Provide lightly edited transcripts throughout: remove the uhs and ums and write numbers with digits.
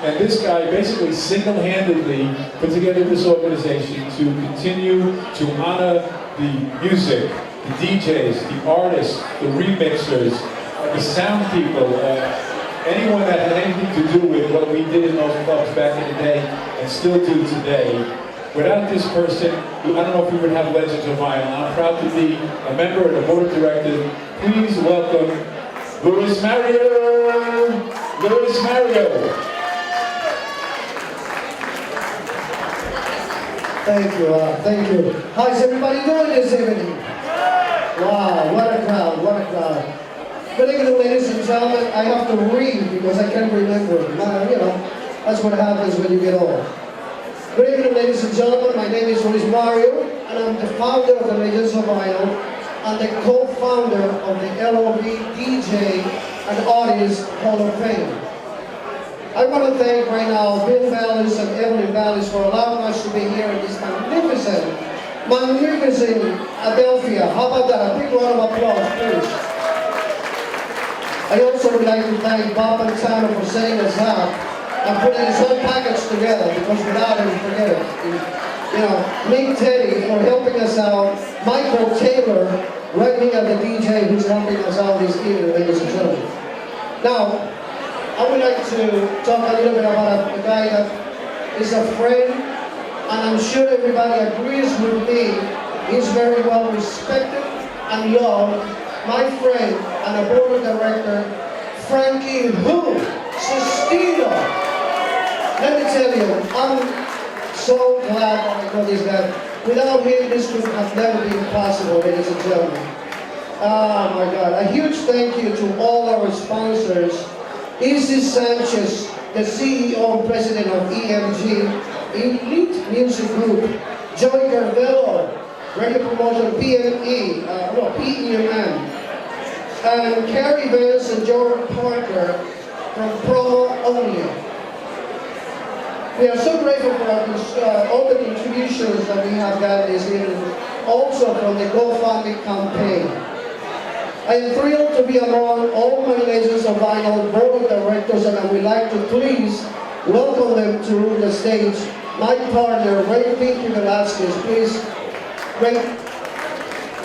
And this guy basically single-handedly put together this organization to continue to honor the music, the DJs, the artists, the remixers, the sound people, anyone that had anything to do with what we did in those clubs back in the day and still do today. Without this person, I don't know if we would have Legends of Vinyl. I'm proud to be a member of the board of directors. Please welcome Luis Mario! Luis Mario! Thank you, thank you. How's everybody doing this evening? Wow, what a crowd, what a crowd. Good evening, ladies and gentlemen. I have to read because I can't remember. You know, that's what happens when you get old. Good evening, ladies and gentlemen. My name is Luis Mario, and I'm the founder of the Legends of Vinyl and the co-founder of the LOV DJ and Artist Hall of Fame. I want to thank right now Bill Vallis and Evelyn Vallis for allowing us to be here in this magnificent Adelphia. How about that? A big round of applause, please. I also would like to thank Bob and Tana for setting us up and putting this whole package together, because without him, forget it. You know, Nick Teddy for helping us out, Michael Taylor, right here, the DJ who's helping us out this evening, ladies and gentlemen. Now, I would like to talk a little bit about a guy that is a friend, and I'm sure everybody agrees with me. He's very well respected and loved. My friend and a board of director, Frankie Who Sestino. Let me tell you, I'm so glad that I got this guy. Without him, this would have never been possible, ladies and gentlemen. Oh my God, a huge thank you to all our sponsors. Izzy Sanchez, the CEO and president of EMG, Elite Music Group, Joey Carvello, Radio Promotion PME, PEMM, and Carrie Vance and Joe Parker from Promo Only. We are so grateful for all the contributions that we have gotten this evening, also from the GoFundMe campaign. I am thrilled to be among all my Legends of Vinyl board of directors, and I would like to please welcome them to the stage. My partner, Ray Pinky Velasquez, please. Ray,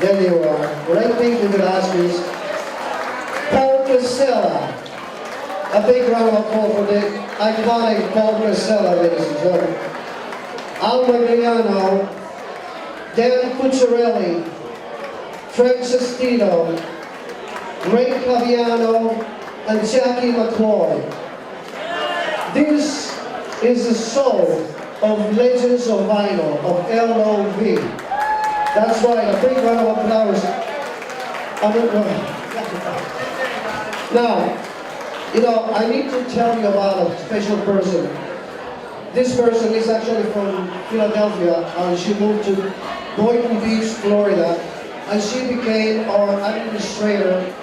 there you are. Ray Pinky Velasquez. Paul Casella. A big round of applause for the iconic Paul Casella, ladies and gentlemen. Al Magliano, Dan Cucciarelli, Trent Sestino, Ray Caviano, and Jackie McCloy. This is the soul of Legends of Vinyl, of LOV. That's right, a big round of applause. Now, you know, I need to tell you about a special person. This person is actually from Philadelphia, and she moved to Boynton Beach, Florida, and she became our administrator.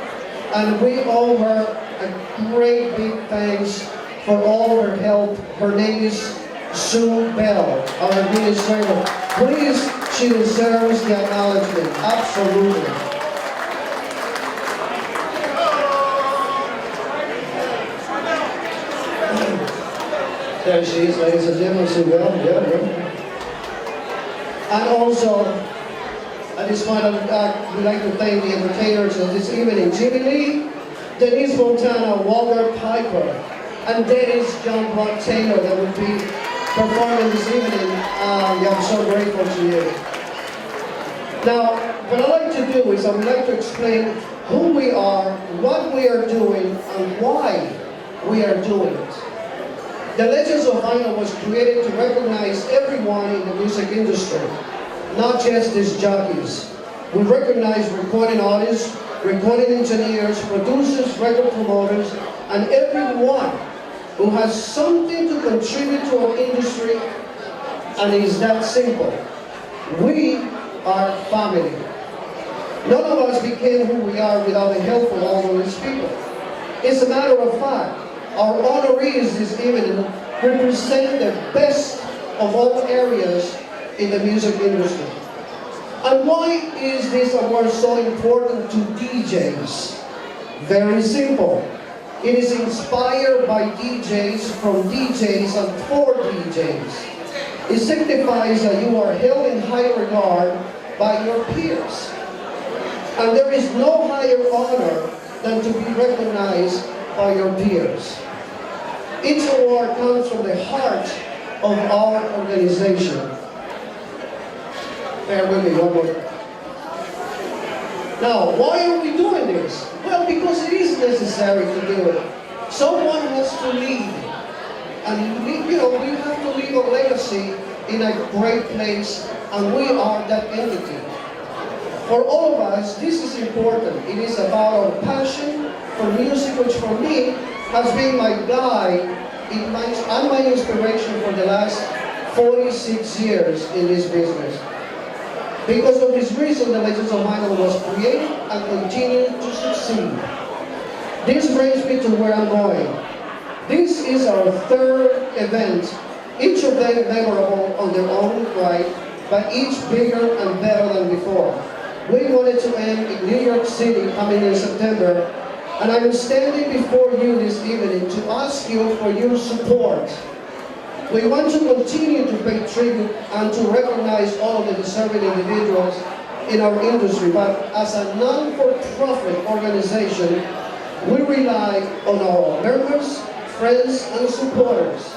And we owe her a great big thanks for all her help. Her name is Sue Bell, our administrator. Please, she deserves the acknowledgement, absolutely. There she is, ladies and gentlemen, Sue Bell, yeah. And also, at this point, we'd like to thank the entertainers of this evening, Jimmy Lee, Denise Montana, Walter Piper, and Dennis John Brock Taylor that will be performing this evening. I'm so grateful to you. Now, what I'd like to do is I would like to explain who we are, what we are doing, and why we are doing it. The Legends of Vinyl was created to recognize everyone in the music industry, not just disc jockeys. We recognize recording artists, recording engineers, producers, record promoters, and everyone who has something to contribute to our industry, and it is that simple. We are family. None of us became who we are without the help of all of these people. It's a matter of fact, our honorees this evening represent the best of all areas in the music industry. And why is this award so important to DJs? Very simple. It is inspired by DJs, from DJs, and for DJs. It signifies that you are held in high regard by your peers. And there is no higher honor than to be recognized by your peers. Each award comes from the heart of our organization. Bear with me one more. Now, why are we doing this? Well, because it is necessary to do it. Someone has to lead. And we have to leave a legacy in a great place, and we are that entity. For all of us, this is important. It is about our passion for music, which for me has been my guide and my inspiration for the last 46 years in this business. Because of this reason, the Legends of Vinyl was created and continued to succeed. This brings me to where I'm going. This is our third event, each of them memorable on their own right, but each bigger and better than before. We wanted to end in New York City coming in September, and I'm standing before you this evening to ask you for your support. We want to continue to pay tribute and to recognize all of the deserving individuals in our industry, but as a non-for-profit organization, we rely on our members, friends, and supporters.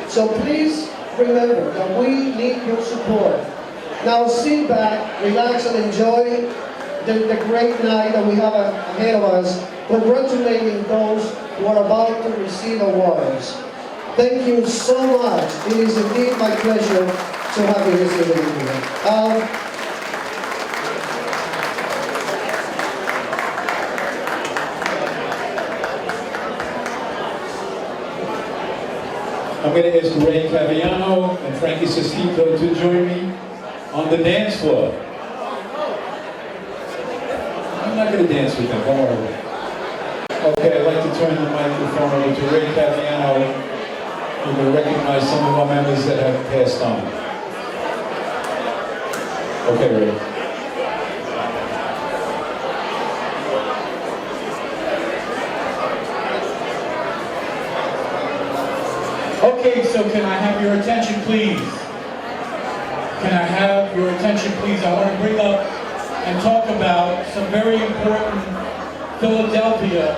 So please remember that we need your support. Now sit back, relax, and enjoy the great night that we have ahead of us, congratulating those who are about to receive awards. Thank you so much. It is indeed my pleasure to have you this evening here. I'm going to ask Ray Caviano and Frankie Sestito to join me on the dance floor. I'm not going to dance with them, don't worry. Okay, I'd like to turn the microphone over to Ray Caviano. We're going to recognize some of our members that have passed on. Okay, Ray. Okay, so can I have your attention, please? Can I have your attention, please? I want to bring up and talk about some very important Philadelphia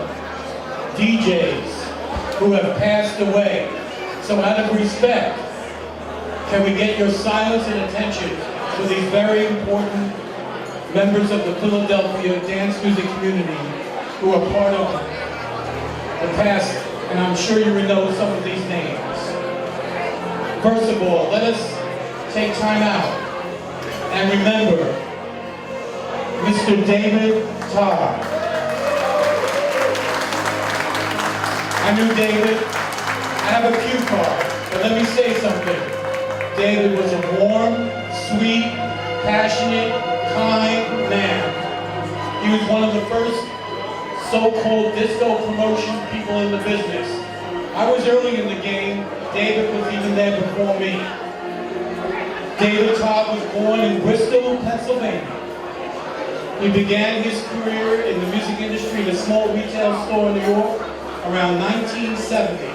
DJs who have passed away. So out of respect, can we get your silence and attention to these very important members of the Philadelphia dance music community who are part of the past, and I'm sure you know some of these names. First of all, let us take time out and remember Mr. David Todd. I knew David. I have a cue card, but let me say something. David was a warm, sweet, passionate, kind man. He was one of the first so-called disco promotion people in the business. I was early in the game. David was even there before me. David Todd was born in Bristol, Pennsylvania. He began his career in the music industry in a small retail store in New York around 1970.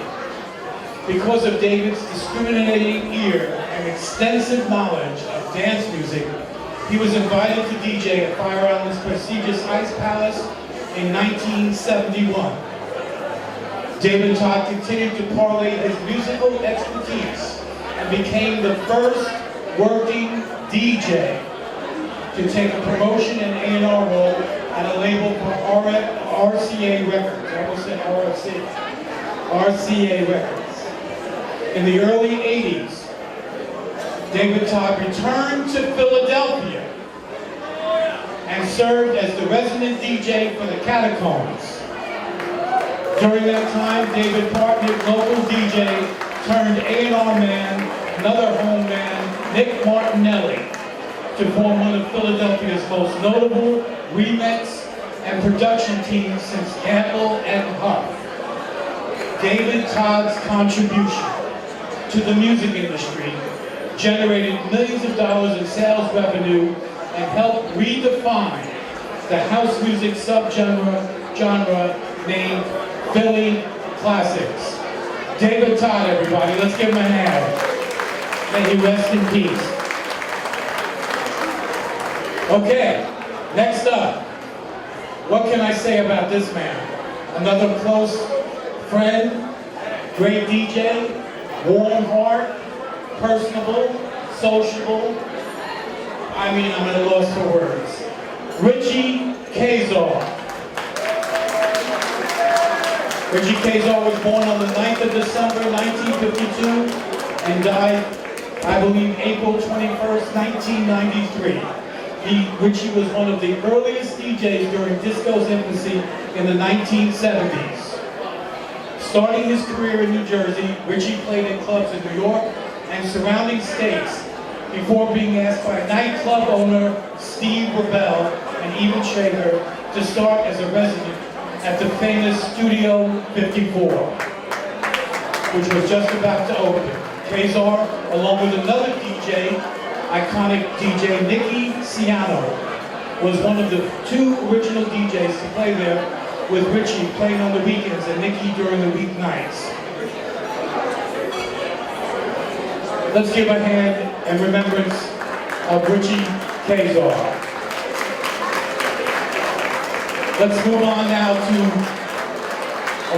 Because of David's discriminating ear and extensive knowledge of dance music, he was invited to DJ at Fire Island's prestigious Ice Palace in 1971. David Todd continued to parlay his musical expertise and became the first working DJ to take a promotion and A&R role at a label called RCA Records. I almost said RCA Records. In the early 80s, David Todd returned to Philadelphia and served as the resident DJ for the Catacombs. During that time, David partnered local DJ turned A&R man, another home man, Nick Martinelli, to form one of Philadelphia's most notable remix and production teams since Gamble and Huff. David Todd's contribution to the music industry generated millions of dollars in sales revenue and helped redefine the house music subgenre named Philly classics. David Todd, everybody, let's give him a hand. May he rest in peace. Okay, next up, what can I say about this man? Another close friend, great DJ, warm heart, personable, sociable. I mean, I'm at a loss for words. Richie Kazar. Richie Kazar was born on the 9th of December, 1952, and died, I believe, April 21st, 1993. Richie was one of the earliest DJs during disco's infancy in the 1970s. Starting his career in New Jersey, Richie played in clubs in New York and surrounding states before being asked by nightclub owner Steve Rebel and Even Traeger to start as a resident at the famous Studio 54, which was just about to open. Kazar, along with another DJ, iconic DJ Nicky Ciano, was one of the two original DJs to play there, with Richie playing on the weekends and Nicky during the weeknights. Let's give a hand in remembrance of Richie Kazar. Let's move on now to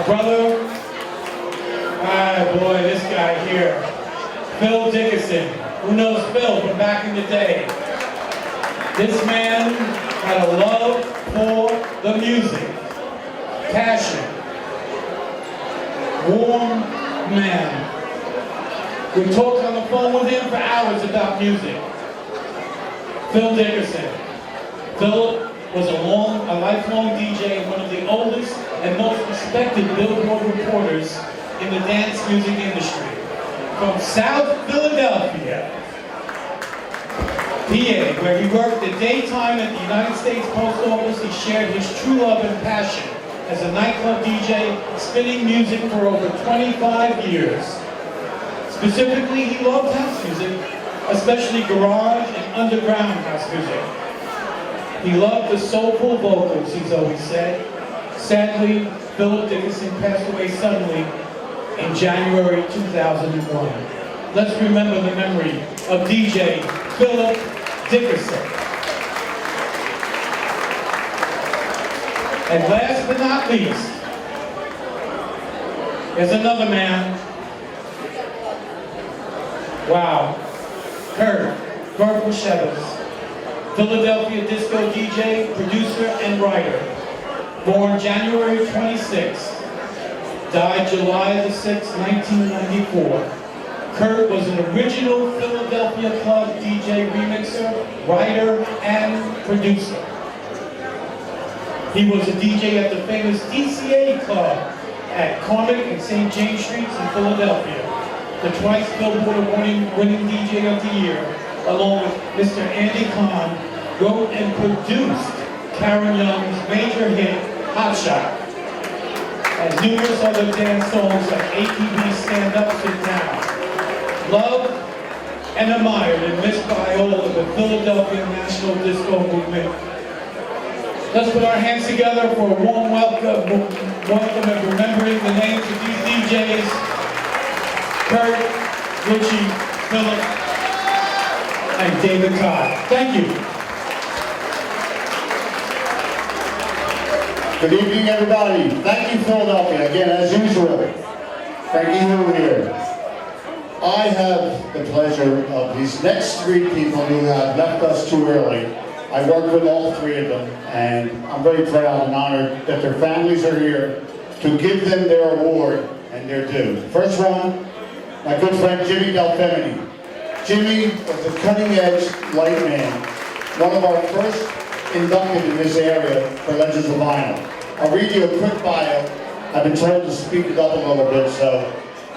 a brother. Ah, boy, this guy here. Phil Dickinson. Who knows Phil from back in the day? This man had a love for the music. Passion. Warm man. We talked on the phone with him for hours about music. Phil Dickinson. Phil was a lifelong DJ and one of the oldest and most respected Billboard reporters in the dance music industry. From South Philadelphia, PA, where he worked the daytime at the United States Post Office, he shared his true love and passion as a nightclub DJ, spinning music for over 25 years. Specifically, he loved house music, especially garage and underground house music. He loved the soulful vocals, he's always said. Sadly, Philip Dickinson passed away suddenly in January 2001. Let's remember the memory of DJ Philip Dickinson. And last but not least, is another man. Wow. Kurt Bushevitz, Philadelphia disco DJ, producer, and writer. Born January 26th, died July the 6th, 1994. Kurt was an original Philadelphia club DJ remixer, writer, and producer. He was a DJ at the famous DCA Club at Carmick and St. James Streets in Philadelphia. The twice Billboard winning DJ of the Year, along with Mr. Andy Kahn, wrote and produced Karen Young's major hit, Hot Shot, and numerous other dance songs like ATV Stand Up, Sit Down. Loved and admired and missed by all of the Philadelphia National Disco Movement. Let's put our hands together for a warm welcome and remembering the names of these DJs. Kurt, Richie, Philip, and David Todd. Thank you. Good evening, everybody. Thank you, Philadelphia. Again, as usual, thank you over here. I have the pleasure of these next three people who have left us too early. I worked with all three of them, and I'm very proud and honored that their families are here to give them their award and their due. First one, my good friend Jimmy Delfemini. Jimmy was a cutting-edge light man, one of our first inducted in this area for Legends of Vinyl. I'll read you a quick bio. I've been told to speed it up a little bit, so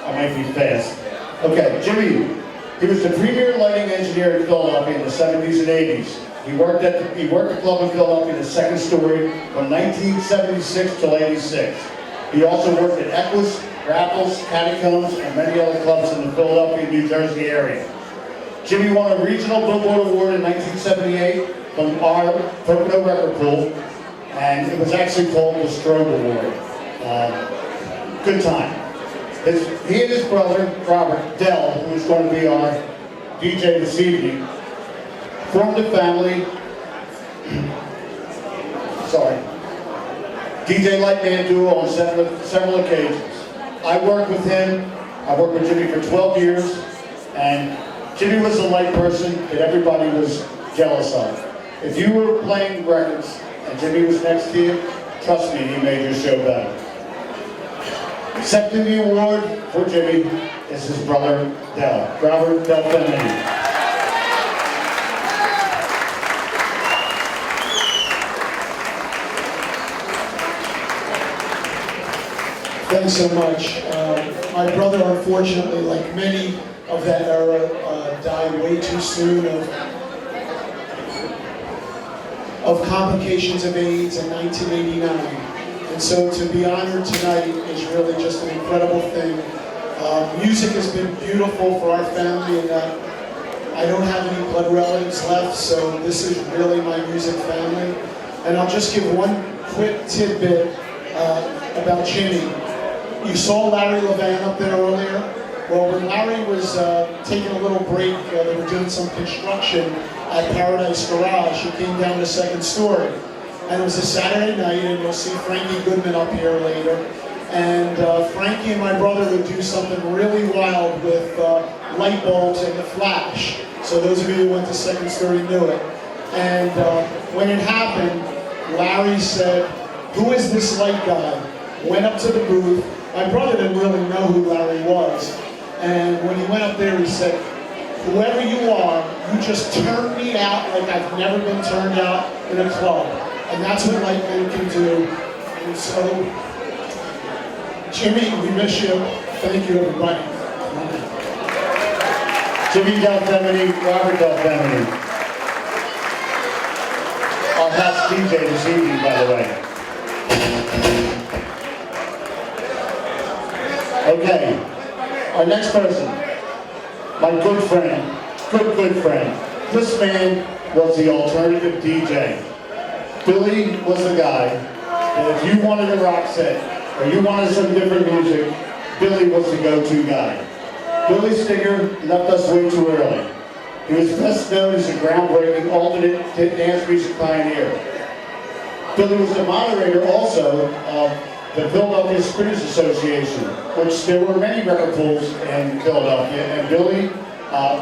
I might be fast. Okay, Jimmy, he was the premier lighting engineer in Philadelphia in the 70s and 80s. He worked the club in Philadelphia, the second story, from 1976 till 86. He also worked at Equus, Raffles, Catacombs, and many other clubs in the Philadelphia, New Jersey area. Jimmy won a regional Billboard Award in 1978 from our Pocono Record Pool, and it was actually called the Strobe Award. good time. He and his brother, Robert Dell, who is going to be our DJ this evening, formed a family, DJ Lightman duo on several occasions. I worked with him, I worked with Jimmy for 12 years, and Jimmy was the light person that everybody was jealous of. If you were playing records and Jimmy was next to you, trust me, he made your show better. Accepting the award for Jimmy is his brother, Del. Robert Del Femini. Thanks so much. My brother, unfortunately, like many of that era, died way too soon of complications of AIDS in 1989. And so to be honored tonight is really just an incredible thing. Music has been beautiful for our family in that I don't have any blood relatives left, so this is really my music family. And I'll just give one quick tidbit about Jimmy. You saw Larry Levan up there earlier. Well, when Larry was taking a little break, they were doing some construction at Paradise Garage. He came down the second story. And it was a Saturday night, and you'll see Frankie Goodman up here later. And Frankie and my brother would do something really wild with light bulbs and the flash. So those of you who went to second story knew it. And when it happened, Larry said, "Who is this light guy?" Went up to the booth. My brother didn't really know who Larry was. And when he went up there, he said, "Whoever you are, you just turned me out like I've never been turned out in a club." And that's what Lightman can do. And so, Jimmy, we miss you. Thank you, everybody. Jimmy Del Femini, Robert Del Femini. Our house DJ this evening, by the way. Okay, our next person, my good friend, good friend. This man was the alternative DJ. Billy was the guy that if you wanted a rock set, or you wanted some different music, Billy was the go-to guy. Billy Stinger left us way too early. He was best known as a groundbreaking alternate dance music pioneer. Billy was the moderator also of the Philadelphia Spinners Association, which there were many record pools in Philadelphia, and Billy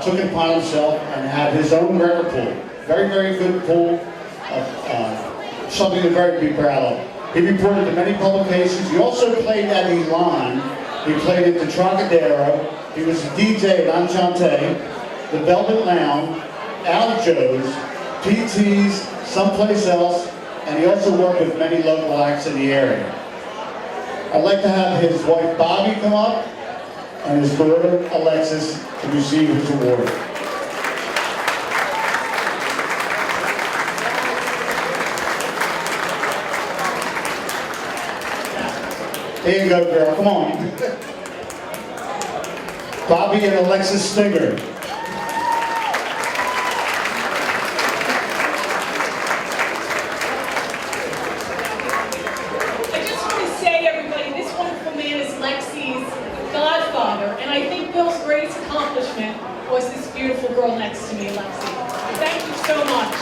took it upon himself and had his own record pool. Very, very good pool, something to very be proud of. He reported to many publications. He also played at Elan. He played at the Trocadero. He was a DJ at Enchante, the Velvet Lounge, Al Joe's, PT's, someplace else, and he also worked with many local acts in the area. I'd like to have his wife Bobby come up and his daughter Alexis to receive his award. Here you go, girl, come on. Bobby and Alexis Stinger. And I think Bill's greatest accomplishment was this beautiful girl next to me, Lexi. Thank you so much.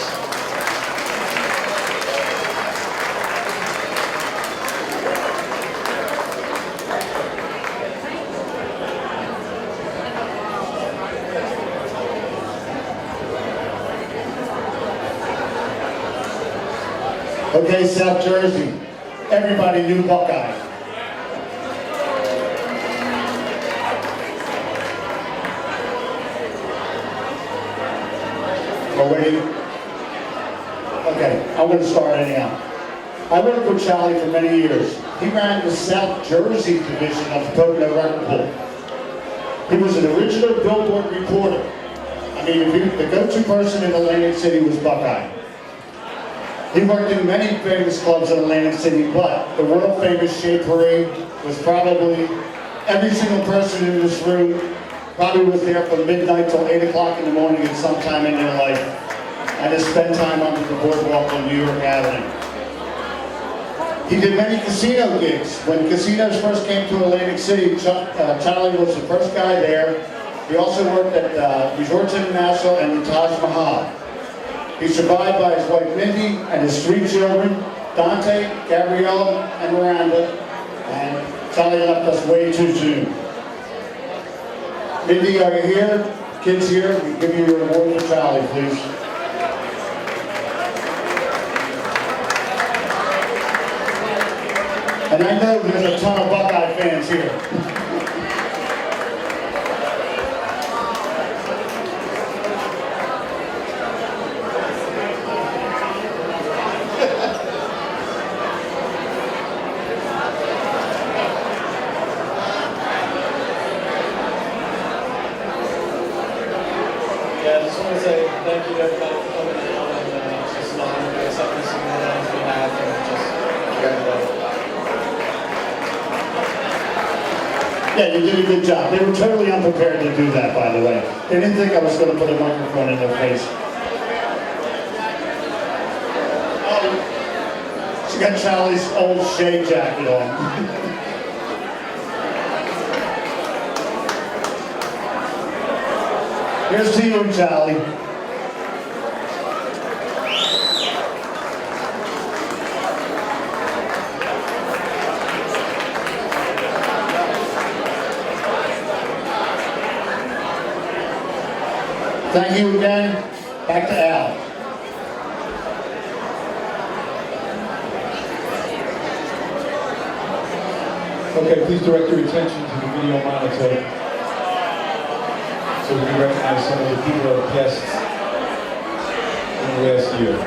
Okay, South Jersey. Everybody knew Buckeye. Waiting. Okay, I'm going to start anyhow. I worked with Charlie for many years. He ran the South Jersey division of the Pocono Record Pool. He was an original Billboard reporter. I mean, the go-to person in Atlantic City was Buckeye. He worked in many famous clubs in Atlantic City, but the world-famous Shea Parade was probably every single person in this room probably was there from midnight till 8 o'clock in the morning at some time in their life, and to spend time on the boardwalk on New York Avenue. He did many casino gigs. When casinos first came to Atlantic City, Charlie was the first guy there. He also worked at Resorts International and the Taj Mahal. He's survived by his wife Mindy and his 3 children, Dante, Gabriella, and Miranda. And Charlie left us way too soon. Mindy, are you here? Kids here? We give you your award for Charlie, please. And I know there's a ton of Buckeye fans here. Yeah, I just want to say thank you to everybody for coming out and just an honor to accept this award on his behalf and just Yeah, you did a good job. They were totally unprepared to do that, by the way. They didn't think I was going to put a microphone in their face. Oh, she got Charlie's old shade jacket on. Here's to you, Charlie. Thank you again. Back to Al. Okay, please direct your attention to the video monitor so we can recognize some of the people that have passed in the last year.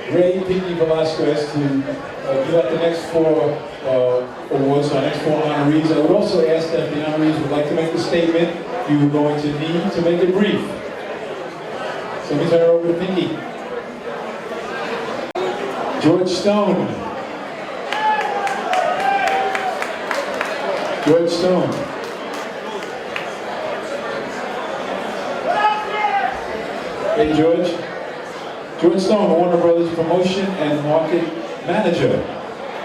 Ray Pinky Velasquez to give out the next 4 awards, our next 4 honorees. I would also ask that if the honorees would like to make a statement, you are going to need to make it brief. So let me turn it over to Pinky. George Stone. George Stone. Hey, George. George Stone, Warner Brothers Promotion and Market Manager.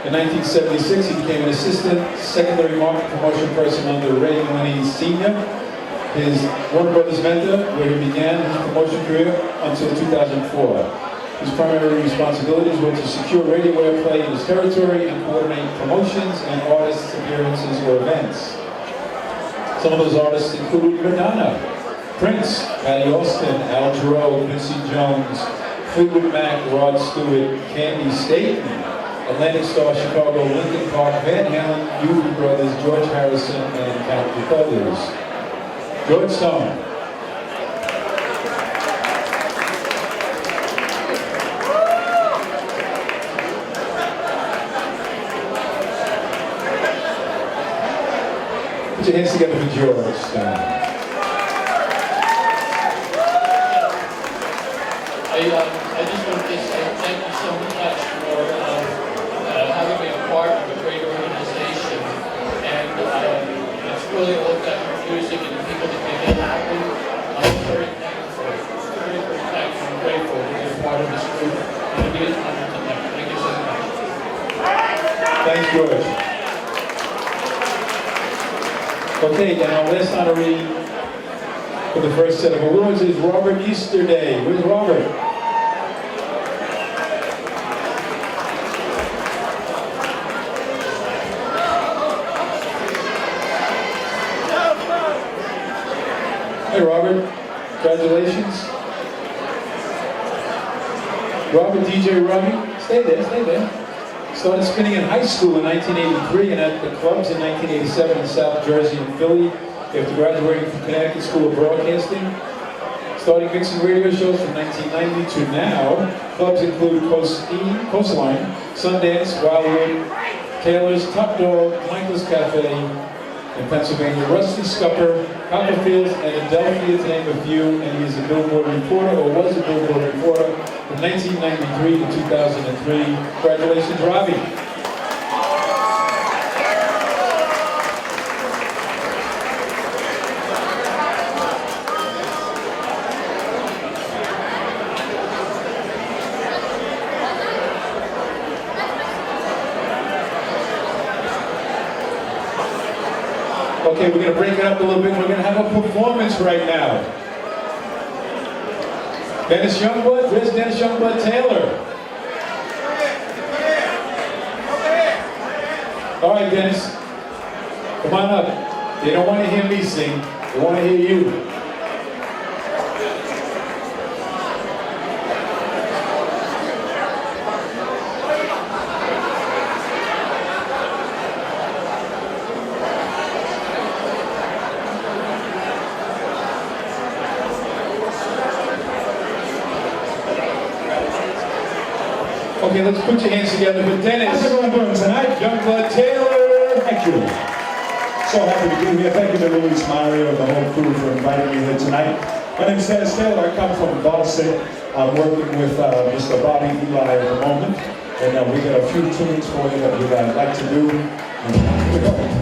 In 1976, he became an assistant secondary market promotion person under Ray Money Sr., his Warner Brothers mentor, where he began his promotion career until 2004. His primary responsibilities were to secure radio airplay in his territory and coordinate promotions and artists' appearances or events. Some of those artists included Madonna, Prince, Patty Austin, Al Jarreau, Quincy Jones, Fleetwood Mac, Rod Stewart, Candy Staten, Atlantic Star, Chicago, Linkin Park, Van Halen, Doobie Brothers, George Harrison, and countless others. George Stone. Put your hands together for George Stone. I just want to say thank you so much for having me a part of a great organization, and it's really all about music and the people that make it happen. I'm very thankful, very thankful and grateful to be a part of this group and to be an honor tonight. Thank you so much. Thanks, George. Okay, and our last honoree for the first set of awards is Robert Easterday. Where's Robert? Hey Robert, congratulations. Robert DJ Robbie, stay there, stay there. Started spinning in high school in 1983 and at the clubs in 1987 in South Jersey and Philly after graduating from Connecticut School of Broadcasting. Starting mixing radio shows from 1990 to now. Clubs include Coastline, Sundance, Wildwood, Taylor's, Top Dog, Michael's Cafe in Pennsylvania, Rusty Scupper, Copperfields, and Adelphia, to name a few. And he is a Billboard reporter, or was a Billboard reporter, from 1993 to 2003. Congratulations, Robbie. Okay, we're going to break it up a little bit. We're going to have a performance right now. Dennis Youngblood, where's Dennis Youngblood Taylor? All right, Dennis, come on up. They don't want to hear me sing. They want to hear you. Okay, let's put your hands together for Dennis. How's everyone doing tonight? Youngblood Taylor. Thank you. So happy to be here. Thank you to Luis Mario and the whole crew for inviting me here tonight. My name is Dennis Taylor. I come from Boston. I'm working with Mr. Bobby Eli at the moment. And we got a few tunes for you that we'd like to do. And here we go.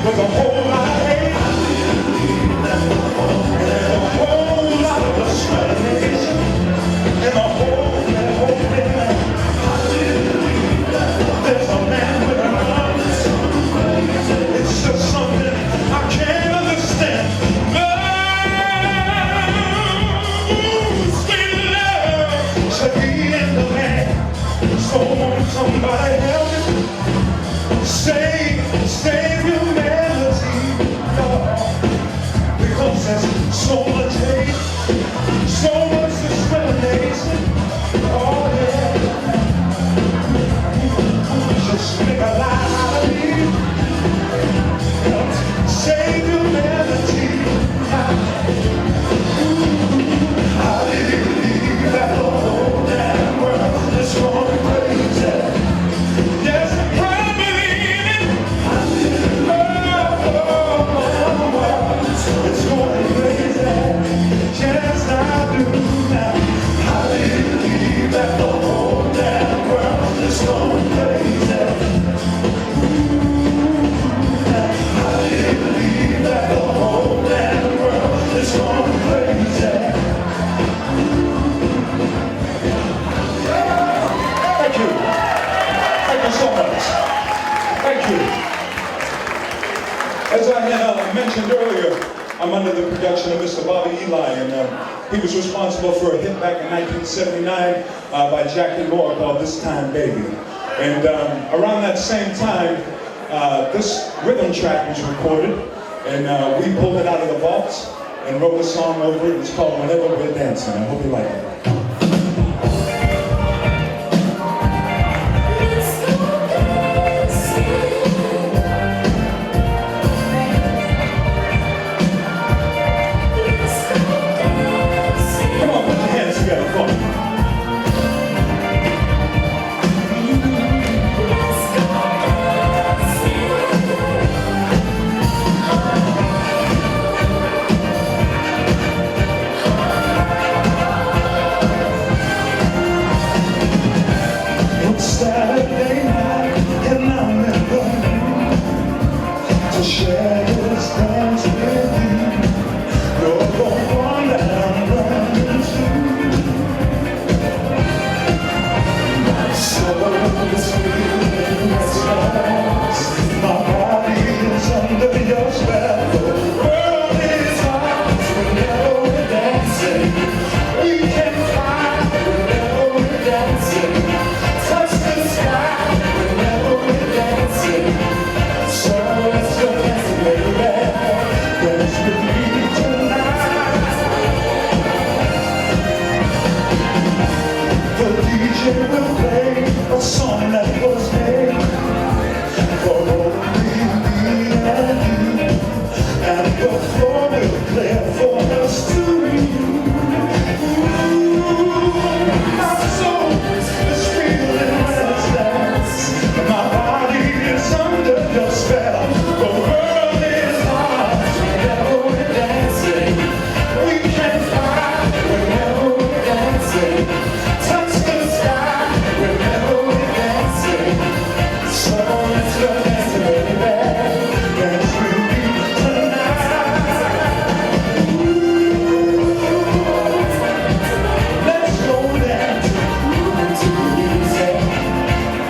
There's a whole lot of hate, there's a whole lot of strength. Bobby Eli, and he was responsible for a hit back in 1979 by Jackie Moore called This Time Baby. And around that same time, this rhythm track was recorded, and we pulled it out of the vaults and wrote a song over it. It's called Whenever We're Dancing. I hope you like it. Saturday night, and I'm in the mood to share this dance with you. You're the one that I'm running to. My soul is feeling restless. My body is under your spell. The world is ours whenever we're dancing. We can fly whenever we're dancing. Touch the sky whenever we're dancing. So let's go dancing, baby. Dance with me tonight. The DJ will play a song that was made for only me and you, and the floor will clear for us to my soul is feeling restless. My body is under your spell. The world is ours whenever we're dancing. We can fly whenever we're dancing. Touch the sky whenever we're dancing. So let's go dancing, baby. Dance with me tonight. Let's go dancing.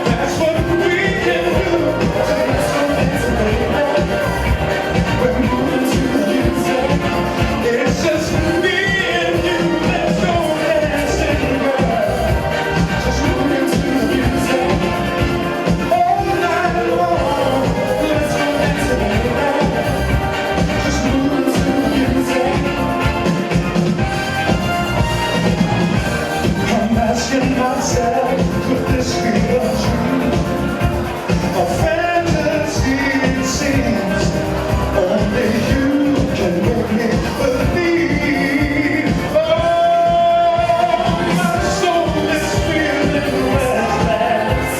That's what we can do. Let's go dancing, baby. We're moving to the music. It's just me and you. Let's go dancing, girl. Just moving to the music. All night long. Let's go dancing, baby. Just moving to the music. I'm asking myself, could this be a dream? A fantasy it seems. Only you can make me believe. Oh, my soul is feeling restless.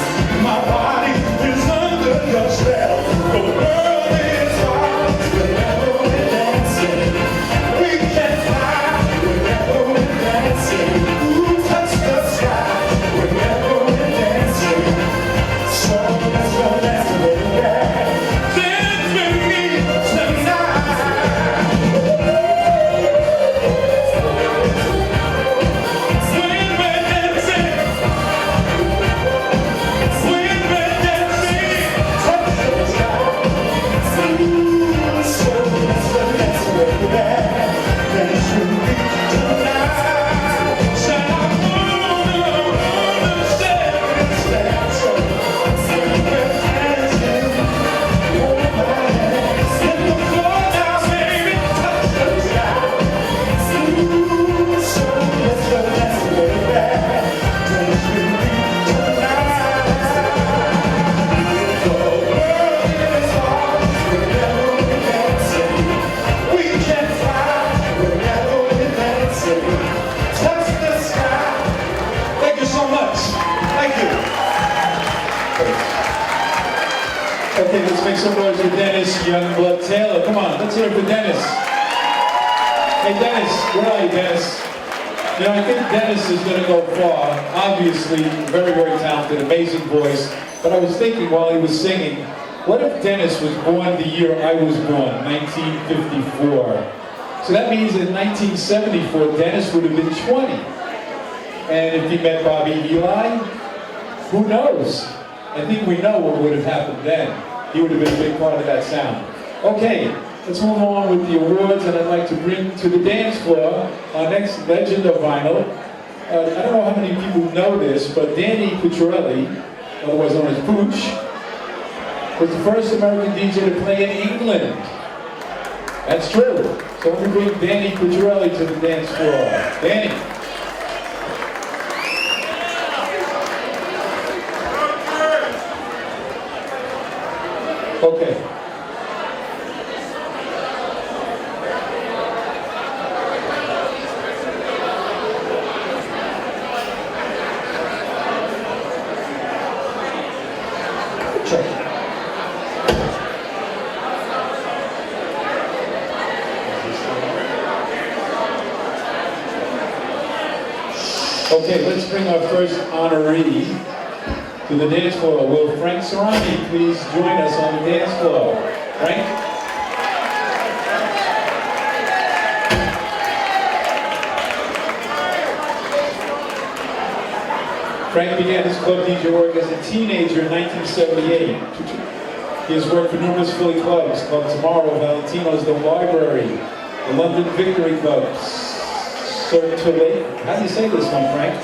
My body is under your spell. The world is ours whenever we're dancing. We can fly whenever we're dancing. Touch the sky whenever we're dancing. So let's go dancing, baby. Dance with me tonight. When we're dancing, touch the sky. So let's go dancing, baby. Dance with me tonight. Shout out, touch the sky. Thank you so much. Thank you. Okay, let's make some noise for Dennis Youngblood Taylor. Come on, let's hear it for Dennis. Hey Dennis, where are you, Dennis? You know, I think Dennis is going to go far. Obviously, very, very talented, amazing voice. But I was thinking while he was singing, what if Dennis was born the year I was born, 1954? So that means in 1974, Dennis would have been 20. And if he met Bobby Eli, who knows? I think we know what would have happened then. He would have been a big part of that sound. Okay, Let's move on with the awards, and I'd like to bring to the dance floor our next legend of vinyl. I don't know how many people know this, but Danny Cucciarelli, otherwise known as Pooch, was the first American DJ to play in England. That's true. So let me bring Danny Cucciarelli to the dance floor. Danny. Okay. Check. Okay, let's bring our first honoree to the dance floor. Will Frank Serrani please join us on the dance floor? Frank? Frank began his club DJ work as a teenager in 1978. He has worked for numerous Philly clubs, Club Tomorrow, Valentino's, The Library, the London Victory Club, how do you say this one, Frank?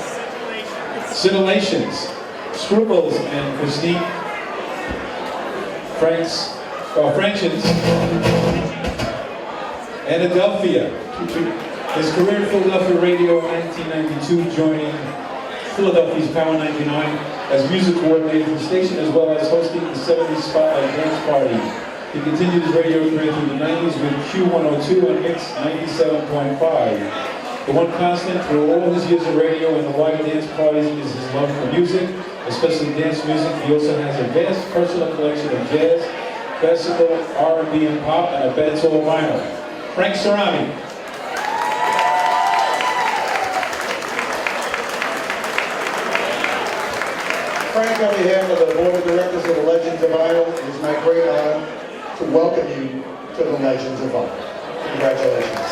Scintillations, Scribbles, and Christine Frenchens, Anadelphia. His career in Philadelphia radio in 1992, joining Philadelphia's Power 99 as music coordinator for the station, as well as hosting the 70s Spotlight Dance Party. He continued his radio career through the 90s with Q102 and Mix 97.5. The one constant through all his years of radio and the live dance parties is his love for music, especially dance music. He also has a vast personal collection of jazz, classical, R&B, and pop, and I bet it's all vinyl. Frank Serrani. Frank, on behalf of the Board of Directors of the Legends of Vinyl, it is my great honor to welcome you to the Legends of Vinyl. Congratulations.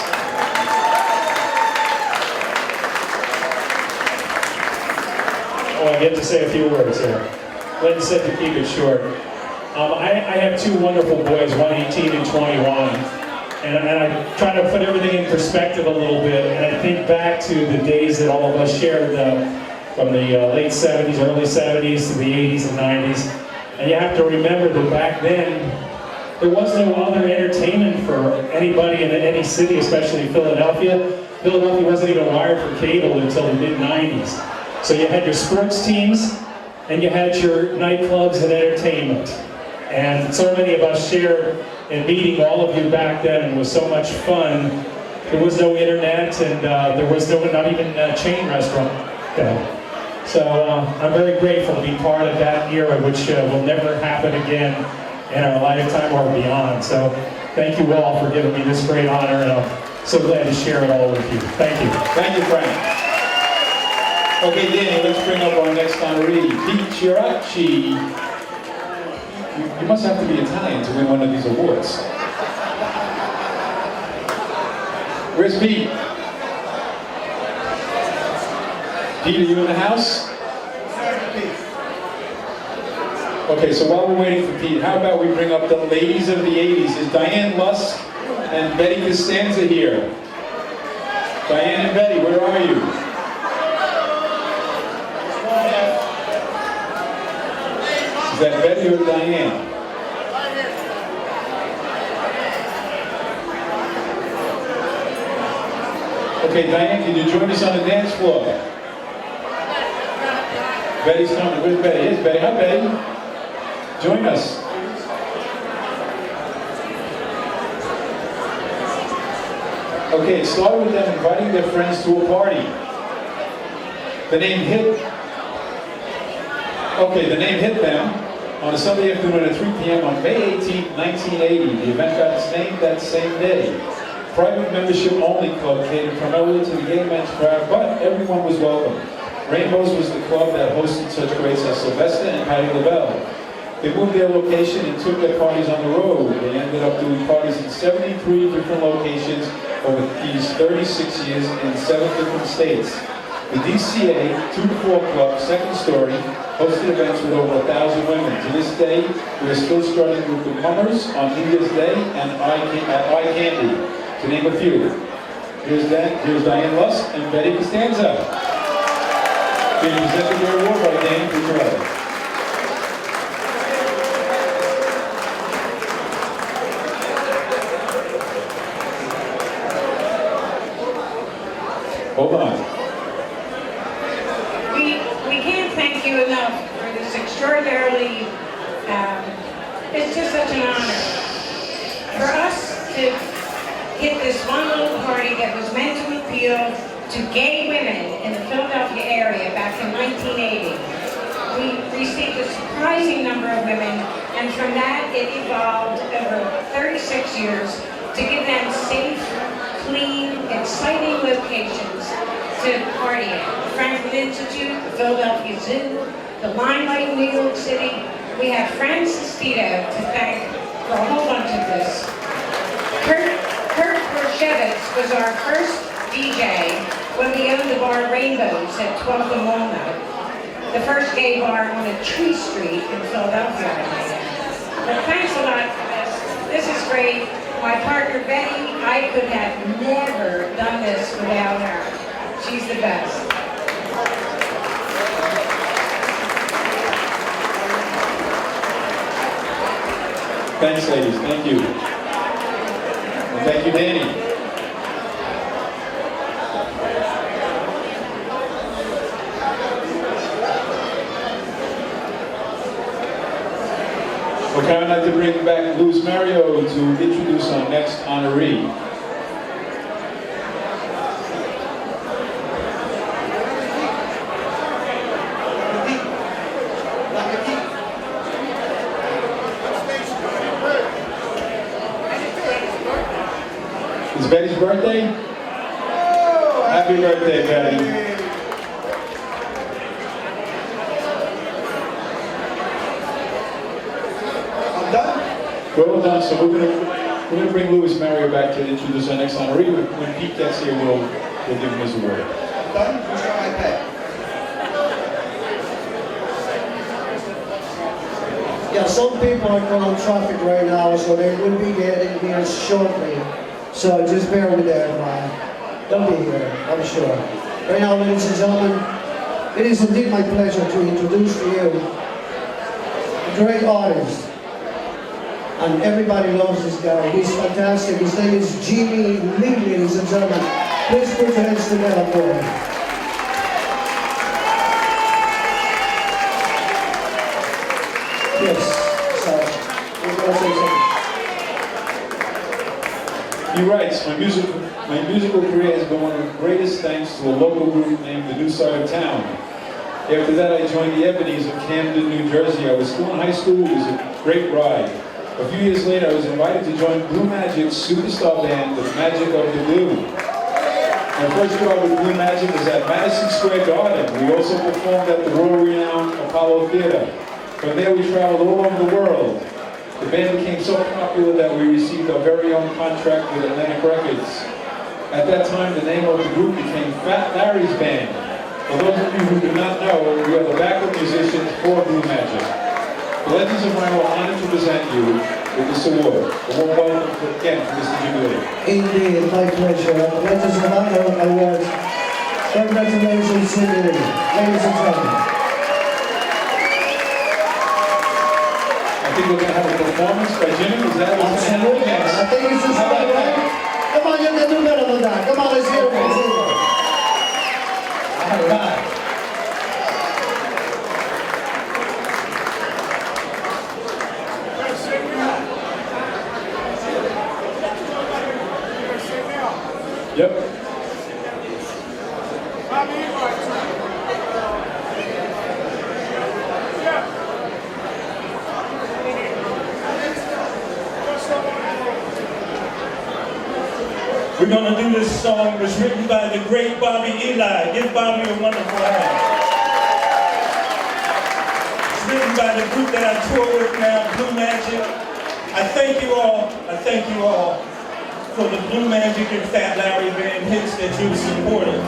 Oh, I get to say a few words here. Lynn said to keep it short. I have two wonderful boys, one 18 and 21. And I try to put everything in perspective a little bit, and I think back to the days that all of us shared from the late 70s, early 70s to the 80s and 90s. And you have to remember that back then, there was no other entertainment for anybody in any city, especially Philadelphia. Philadelphia wasn't even wired for cable until the mid-90s. So you had your sports teams, and you had your nightclubs and entertainment. And so many of us shared in meeting all of you back then, and it was so much fun. There was no internet, and there was not even a chain restaurant. So I'm very grateful to be part of that era, which will never happen again in our lifetime or beyond. So thank you all for giving me this great honor, and I'm so glad to share it all with you. Thank you. Thank you, Frank. Okay, Danny, let's bring up our next honoree, Pete Chiracci. You must have to be Italian to win one of these awards. Where's Pete? Pete, are you in the house? Okay, so while we're waiting for Pete, how about we bring up the ladies of the 80s? Is Diane Lusk and Betty Costanza here? Diane and Betty, where are you? Is that Betty or Diane? Okay, Diane, can you join us on the dance floor? Betty's coming. Where's Betty? Here's Betty. Hi, Betty. Join us. Okay, it started with them inviting their friends to a party. The name hit them on a Sunday afternoon at 3 p.m. on May 18, 1980. The event got its name that same day. Private membership only club catered primarily to the gay men's crowd, but everyone was welcome. Rainbows was the club that hosted such greats as Sylvester and Patti LaBelle. They moved their location and took their parties on the road. They ended up doing parties in 73 different locations over these 36 years in 7 different states. The DCA 2 to 4 Club, second story, hosted events with over 1,000 women. To this day, We're still struggling with the Mummers on New Year's Day and Eye Candy, to name a few. Here's Diane Luss and Betty Costanza. Being presented their award by Dan Cucciarelli. Hold on. We can't thank you enough for this extraordinarily, it's just such an honor. For us to hit this one little party that was meant to appeal to gay women in the Philadelphia area back in 1980. We received a surprising number of women, and from that it evolved over 36 years to give them safe, clean, exciting locations to party in. The Franklin Institute, the Philadelphia Zoo, the Limelight in New York City. We have Francis Tito to thank for a whole bunch of this. Kurt Borshevitz was our first DJ when we owned the bar Rainbows at 12th and Walnut, the first gay bar on a tree street in Philadelphia. But thanks a lot for this. This is great. My partner Betty, I could have never done this without her. She's the best. Thanks, ladies. Thank you. And thank you, Danny. Okay, I'd like to bring back Luis Mario to introduce our next honoree. It's Betty's birthday? Happy birthday, Betty. Well done. So we're gonna bring Luis Mario back to introduce our next honoree. When Pete gets here, we'll give him his award. Done? Who's got my pen? Yeah, some people are caught on traffic right now, so they will be getting here shortly. So just bear with that. They'll be here, I'm sure. Right now, ladies and gentlemen, it is indeed my pleasure to introduce to you a great artist. And everybody loves this guy. He's fantastic. His name is Jimmy Lee, ladies and gentlemen. Please put your hands together for him. Yes, sorry. You're gonna say something. He writes, my musical career has been one of the greatest thanks to a local group named The New Side of Town. After that, I joined the Ebonies of Camden, New Jersey. I was still in high school. It was a great ride. A few years later, I was invited to join Blue Magic's superstar band, The Magic of the Blue. My first job with Blue Magic was at Madison Square Garden. We also performed at the world-renowned Apollo Theater. From there, we traveled all over the world. The band became so popular that we received our very own contract with Atlantic Records. At that time, the name of the group became Fat Larry's Band. For those of you who do not know, we are the backup musicians for Blue Magic. The Legends of Mine are honored to present you with this award. A warm welcome again for Mr. Jimmy Lee. Indeed, my pleasure. Legends of Honor Award. Congratulations, Jimmy Lee. Ladies and gentlemen. I think we're going to have a performance by Jimmy. Is that what's going to happen next? I think it's just about right. Come on, you can do better than that. Come on, let's hear it. Let's hear it. All right. Yep. We're going to do this song. It was written by the great Bobby Eli. Give Bobby a wonderful hand. It's written by the group that I tour with now, Blue Magic. I thank you all for the Blue Magic and Fat Larry Band hits that you supported.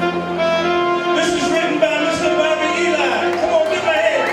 This is written by Mr. Bobby Eli. Come on, give my hand.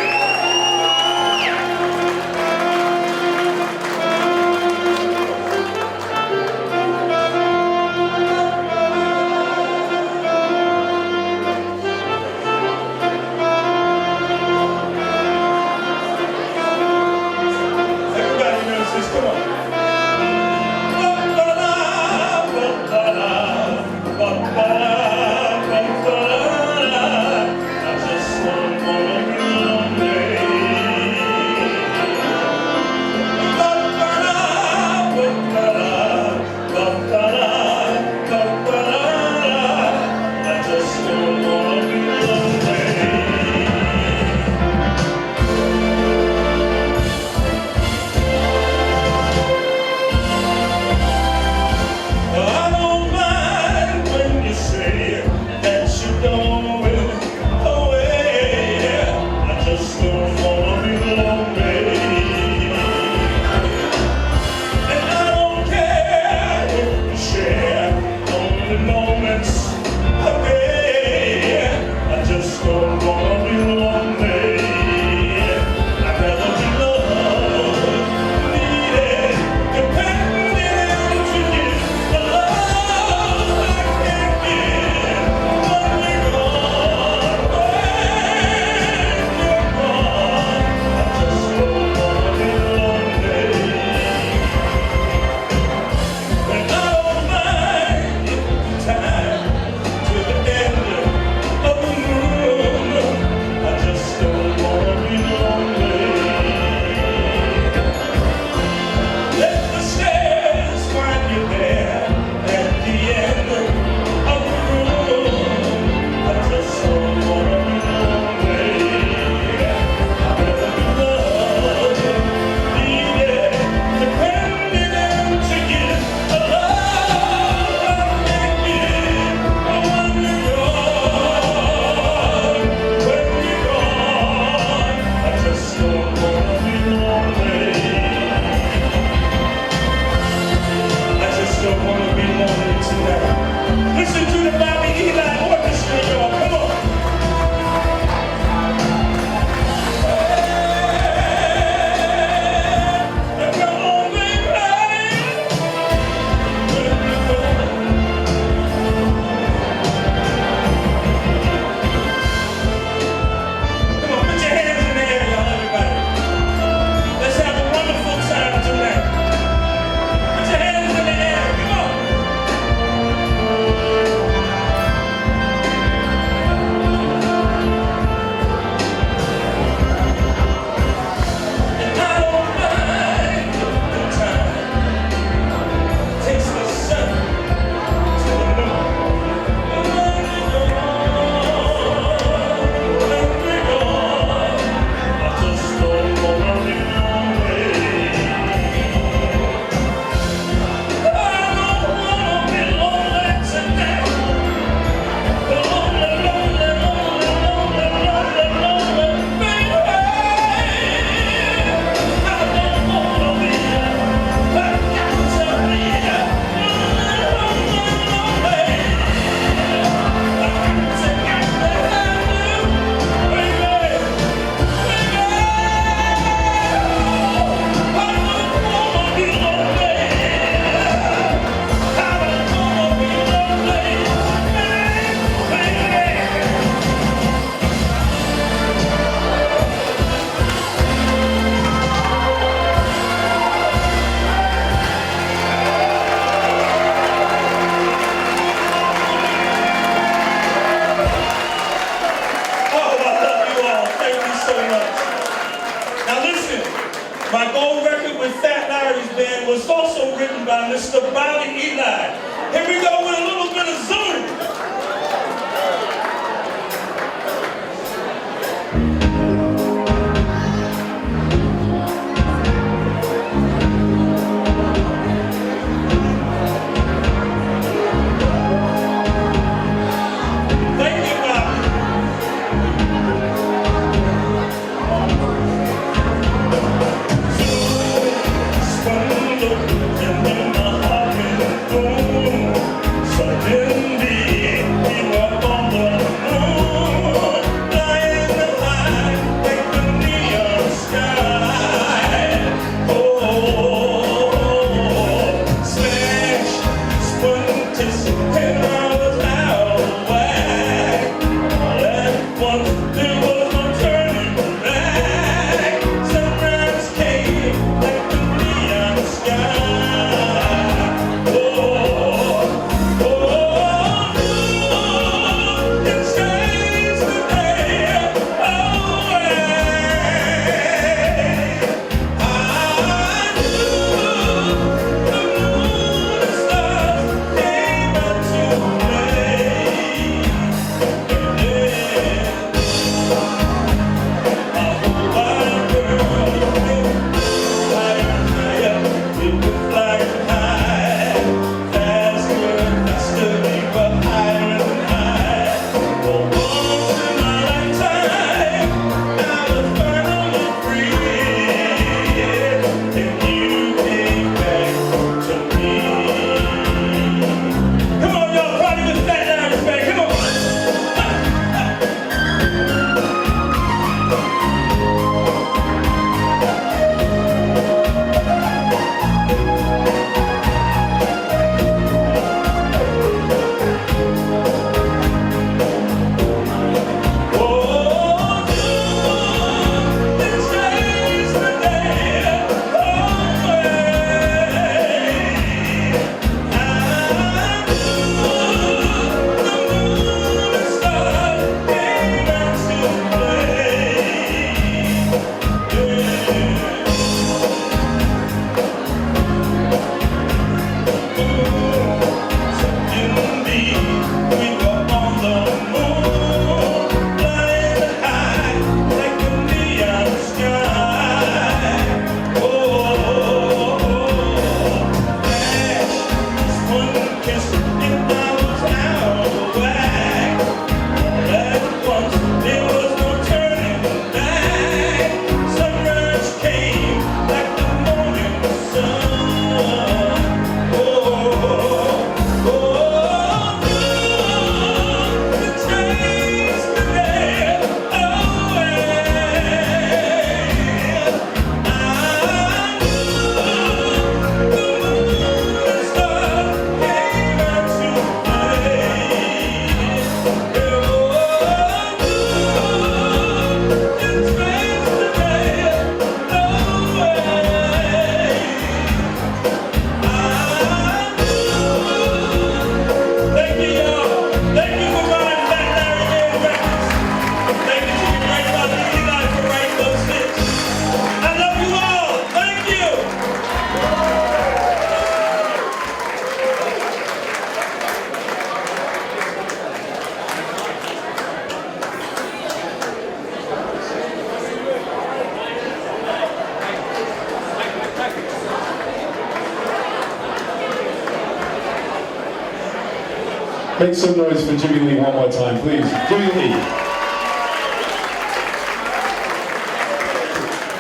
Make some noise for Jimmy Lee one more time, please. Jimmy Lee.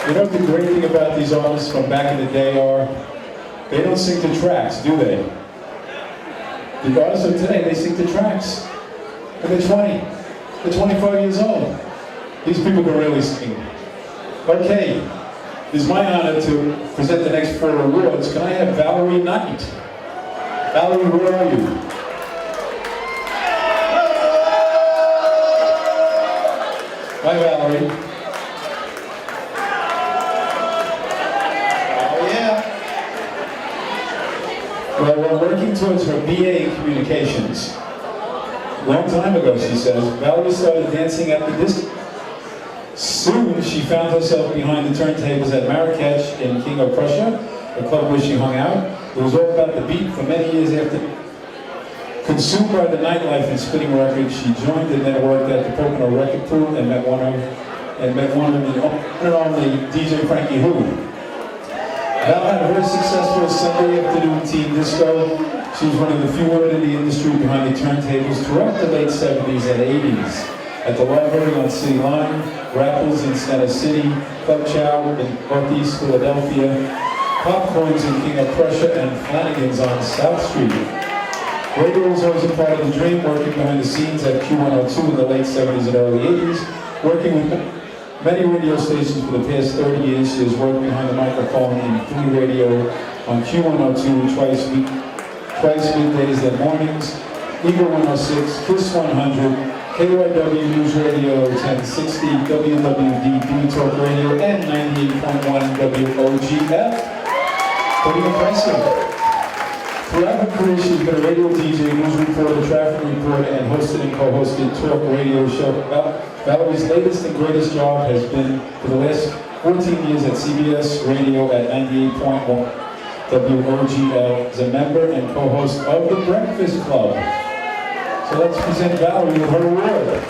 You know what the great thing about these artists from back in the day are? They don't sing to tracks, do they? The artists of today, they sing to tracks. And they're 20. They're 25 years old. These people can really sing. Okay, it's my honor to present the next 4 awards. Can I have Valerie Knight? Valerie, where are you? Hi, Valerie. Oh, yeah. Well, we're working towards her BA in Communications. A long time ago, she says, Valerie started dancing at the disco. Soon, she found herself behind the turntables at Marrakech in King of Prussia, a club where she hung out. It was all about the beat for many years after. Consumed by the nightlife and spinning records, she joined and then worked at the Pocono Record Pool and met one of the one and only DJ Frankie Who. Val had a very successful Sunday afternoon teen disco. She was one of the few women in the industry behind the turntables throughout the late 70s and 80s. At the library on City Line, Raffles in Center City, Club Chow in Northeast Philadelphia, Popcorns in King of Prussia, and Flanagan's on South Street. Radio was always a part of the dream, working behind the scenes at Q102 in the late 70s and early 80s. Working with many radio stations for the past 30 years, she has worked behind the microphone in Philly radio on Q102 twice middays and mornings, Eagle 106, Kiss 100, KYW News Radio 1060, WWDD Talk Radio, and 98.1 WOGF. Pretty impressive. Throughout her career, she's been a radio DJ, news reporter, traffic reporter, and hosted and co-hosted talk radio show. Valerie's latest and greatest job has been for the last 14 years at CBS Radio at 98.1 WOGL as a member and co-host of The Breakfast Club. So let's present Valerie with her award.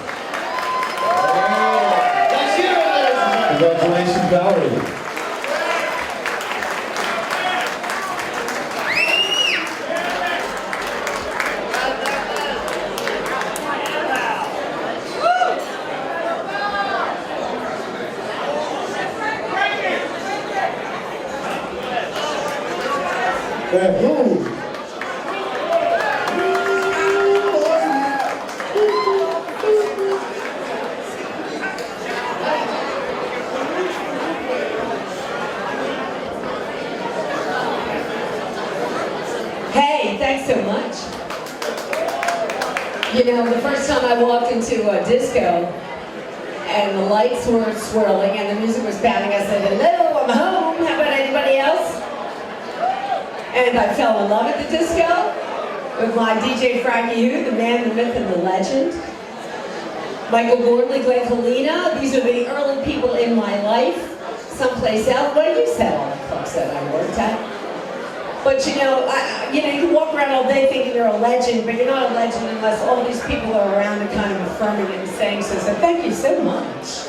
Congratulations, Valerie. Hey, thanks so much. You know, the first time I walked into a disco and the lights were swirling and the music was pounding, I said, hello, I'm home. How about anybody else? And I fell in love at the disco with my DJ Frankie Who, the man, the myth, and the legend. Michael Gordley, Glenn Colina, these are the early people in my life. Someplace else, what you said all the folks that I worked at. But you know, you can walk around all day thinking you're a legend, but you're not a legend unless all these people are around and kind of affirming and saying so. So thank you so much.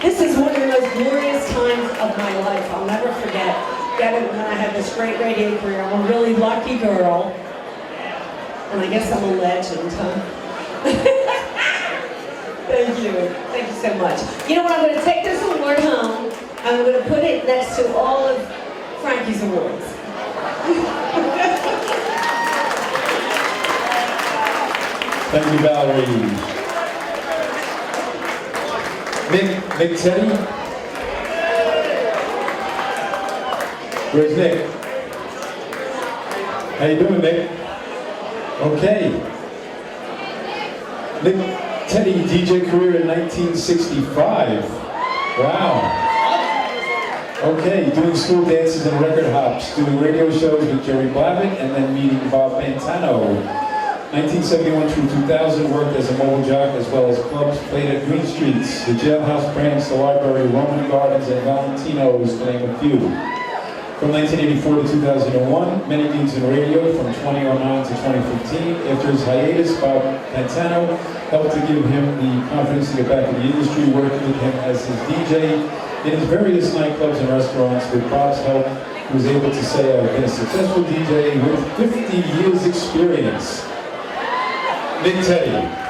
This is one of the most glorious times of my life. I'll never forget. When I had this great radio career. I'm a really lucky girl. And I guess I'm a legend, huh? Thank you. Thank you so much. You know what? I'm going to take this award home. I'm going to put it next to all of Frankie's awards. Thank you, Valerie. Nick Teddy? Where's Nick? How you doing, Nick? Okay. Nick Teddy, DJ career in 1965. Wow. Okay, doing school dances and record hops, doing radio shows with Jerry Blavitt, and then meeting Bob Pantano. 1971 through 2000, worked as a mobile jock as well as clubs played at Green Streets, the Jailhouse Branch, the Library, Roman Gardens, and Valentino's, to name a few. From 1984 to 2001, many gigs in radio from 2009 to 2015. After his hiatus, Bob Pantano helped to give him the confidence to get back in the industry, working with him as his DJ in his various nightclubs and restaurants. With Bob's help, he was able to say, I've been a successful DJ with 50 years experience. Big Teddy.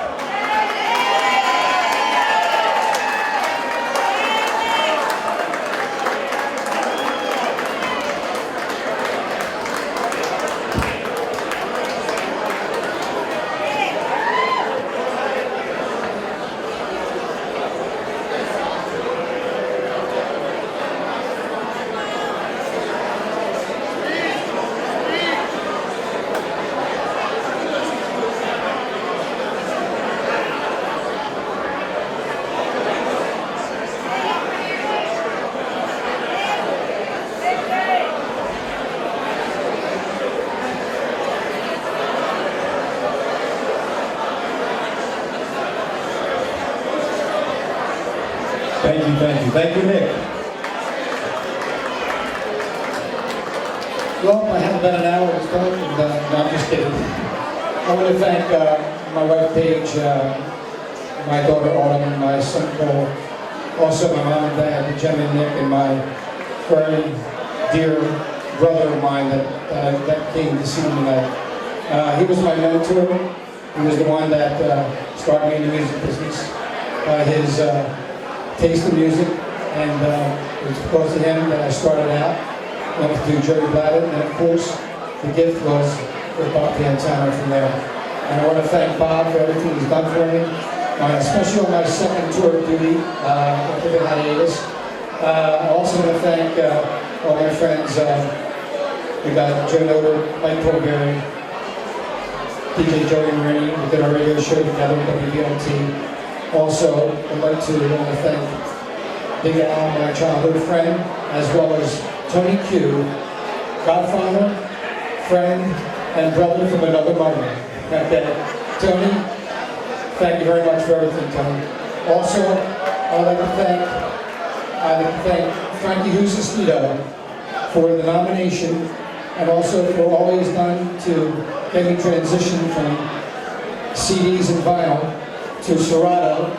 Thank you, thank you. Thank you, Nick. Well, I haven't been an hour to start, and no, I'm just kidding. I want to thank my wife Paige, my daughter Autumn, and my son Paul, also my mom and dad, Jem and Nick, and my very dear brother of mine that came to see me tonight. He was my mentor. He was the one that started me in the music business by his taste in music, and it was because of him that I started out. Went to do Jerry Bladdon, and of course, the gift was with Bob Piantano from there. And I want to thank Bob for everything he's done for me, especially on my second tour of duty after the hiatus. I also want to thank all my friends. We got Joe Noder, Mike Colberry, DJ Joey Marini. We did our radio show together with WBLT. Also, I'd like to thank Big Al, my childhood friend, as well as Tony Q, godfather, friend, and brother from another mother. Okay. Tony, thank you very much for everything, Tony. Also, I'd like to thank Frankie Husistito for the nomination, and also for all he's done to get me transition from CDs and vinyl to Serato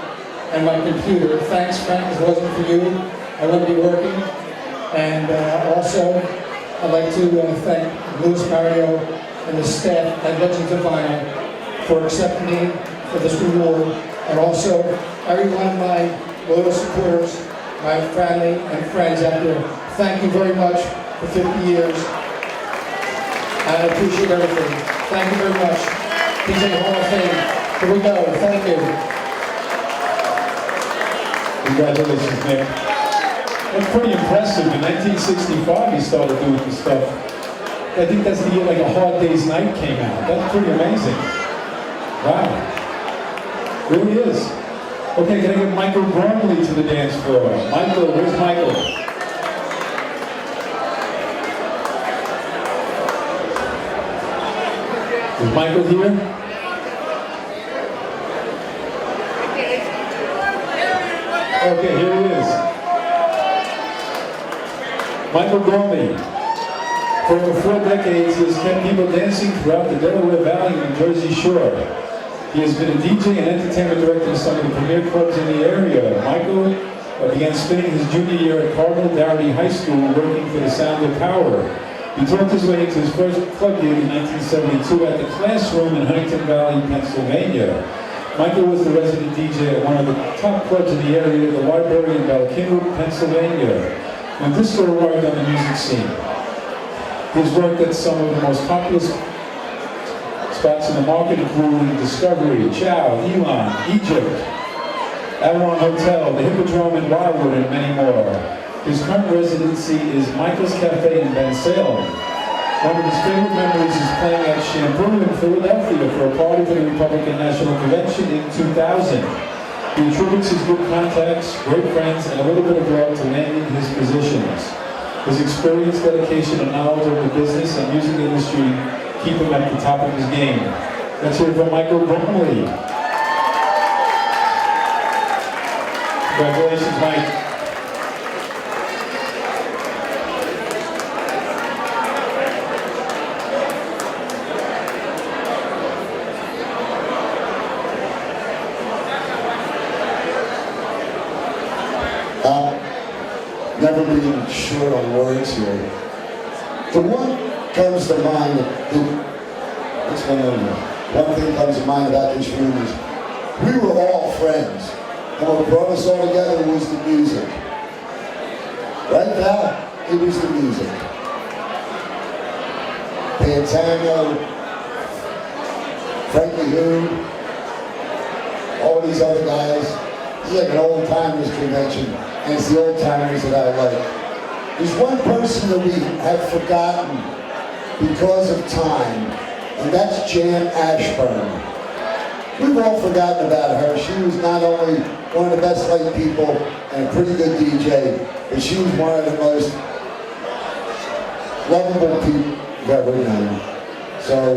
and my computer. Thanks, Frank. If it wasn't for you, I wouldn't be working. And also, I'd like to thank Louis Mario and the staff at Legends of Vinyl for accepting me for this reward. And also, every one of my loyal supporters, my family and friends out there, thank you very much for 50 years. And I appreciate everything. Thank you very much. DJ Hall of Fame. Here we go. Thank you. Congratulations, Nick. That's pretty impressive. In 1965, he started doing this stuff. I think that's the year like A Hard Day's Night came out. That's pretty amazing. Wow. Really is. Okay, can I get Michael Bromley to the dance floor? Michael, where's Michael? Is Michael here? Okay, here he is. Michael Gormley. For over 4 decades, he has kept people dancing throughout the Delaware Valley and New Jersey Shore. He has been a DJ and entertainment director of some of the premier clubs in the area. Michael began spinning his junior year at Cardinal Dougherty High School, working for the Sound of Power. He talked his way into his first club gig in 1972 at the Classroom in Huntington Valley, Pennsylvania. Michael was the resident DJ at one of the top clubs in the area, the Library in Ballackinwood, Pennsylvania, when Disco arrived on the music scene. He's worked at some of the most popular spots in the market, including Discovery, Chow, Elon, Egypt, Avalon Hotel, the Hippodrome in Wildwood, and many more. His current residency is Michael's Cafe in Ben Salem. One of his favorite memories is playing at Shampoo in Philadelphia for a party for the Republican National Convention in 2000. He attributes his good contacts, great friends, and a little bit of luck to landing his positions. His experience, dedication, and knowledge of the business and music industry keep him at the top of his game. Let's hear from Michael Bromley. Congratulations, Mike. Never being short on words here. The one comes to mind, what's my name? one thing comes to mind about this room is we were all friends. And what brought us all together was the music. Right now, it was the music. Pantano, Frankie Who, all these other guys. It's like an old timers convention, and it's the old timers that I like. There's one person that we have forgotten because of time, and that's Jan Ashburn. We've all forgotten about her. She was not only one of the best light people and a pretty good DJ, but she was one of the most lovable people we've ever known. So,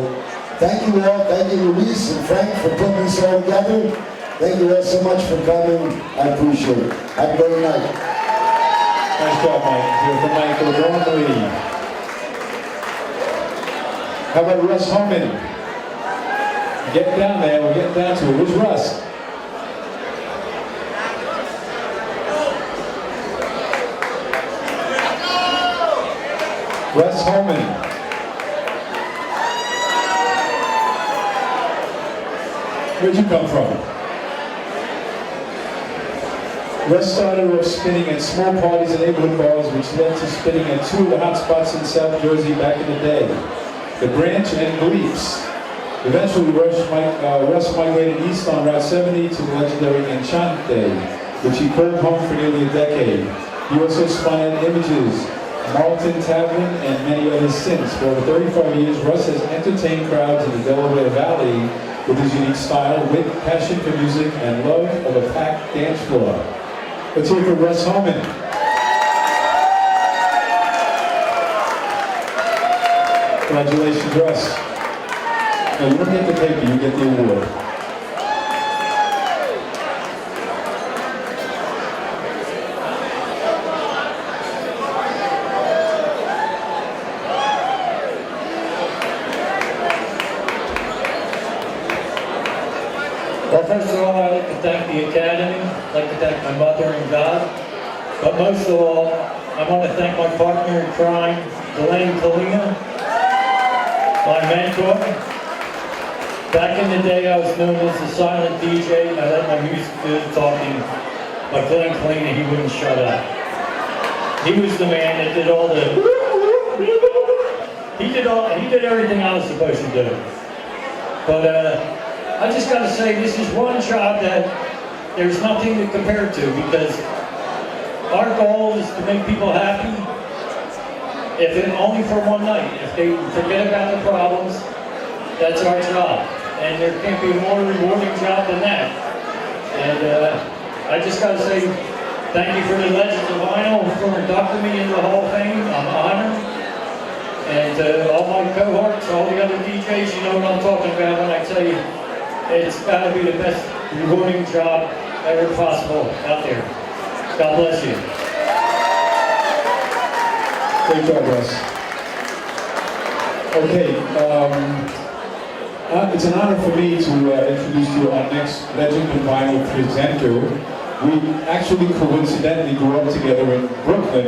thank you all. Thank you, Luis and Frank, for putting this all together. Thank you all so much for coming. I appreciate it. Have a great night. Nice job, Mike. Here for Michael Gormley. How about Russ Homan? Get down there. We're getting down to it. Where's Russ? Russ Homan. Where'd you come from? Russ started off spinning at small parties and neighborhood bars, which led to spinning at two of the hot spots in South Jersey back in the day, the Branch and Bleeps. Eventually, Russ migrated east on Route 70 to the legendary Enchante, which he called home for nearly a decade. He also spun at Images, Marlton Tavern, and many others since. For over 35 years, Russ has entertained crowds in the Delaware Valley with his unique style, wit, passion for music, and love of a packed dance floor. Let's hear it for Russ Homan. Congratulations, Russ. Now, you don't get the paper, you get the award. Well, first of all, I'd like to thank the Academy, I'd like to thank my mother and God, but most of all, I want to thank my partner in crime, Delaney Kalina, my mentor. Back in the day, I was known as the silent DJ, and I let my music do the talking. But Glenn Kalina, he wouldn't shut up. He was the man that did all the... He did everything I was supposed to do. But I just got to say, this is one job that there's nothing to compare to, because our goal is to make people happy, if it only for one night. If they forget about the problems, that's our job. And there can't be a more rewarding job than that. And I just got to say, thank you for the Legends of Vinyl for inducting me into the Hall of Fame. I'm honored. And all my cohorts, all the other DJs, you know what I'm talking about when I tell you it's got to be the best rewarding job ever possible out there. God bless you. Great job, Russ. Okay, it's an honor for me to introduce you our next Legend of Vinyl presenter. We actually coincidentally grew up together in Brooklyn.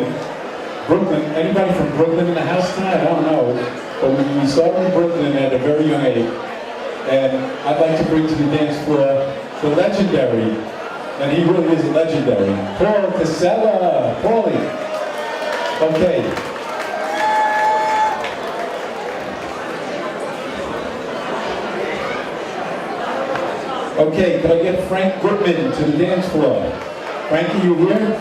Anybody from Brooklyn in the house tonight? I don't know. But we started in Brooklyn at a very young age. And I'd like to bring to the dance floor the legendary, and he really is legendary, Paul Casella. Paulie. Okay. Okay, could I get Frank Goodman to the dance floor? Frankie, you here?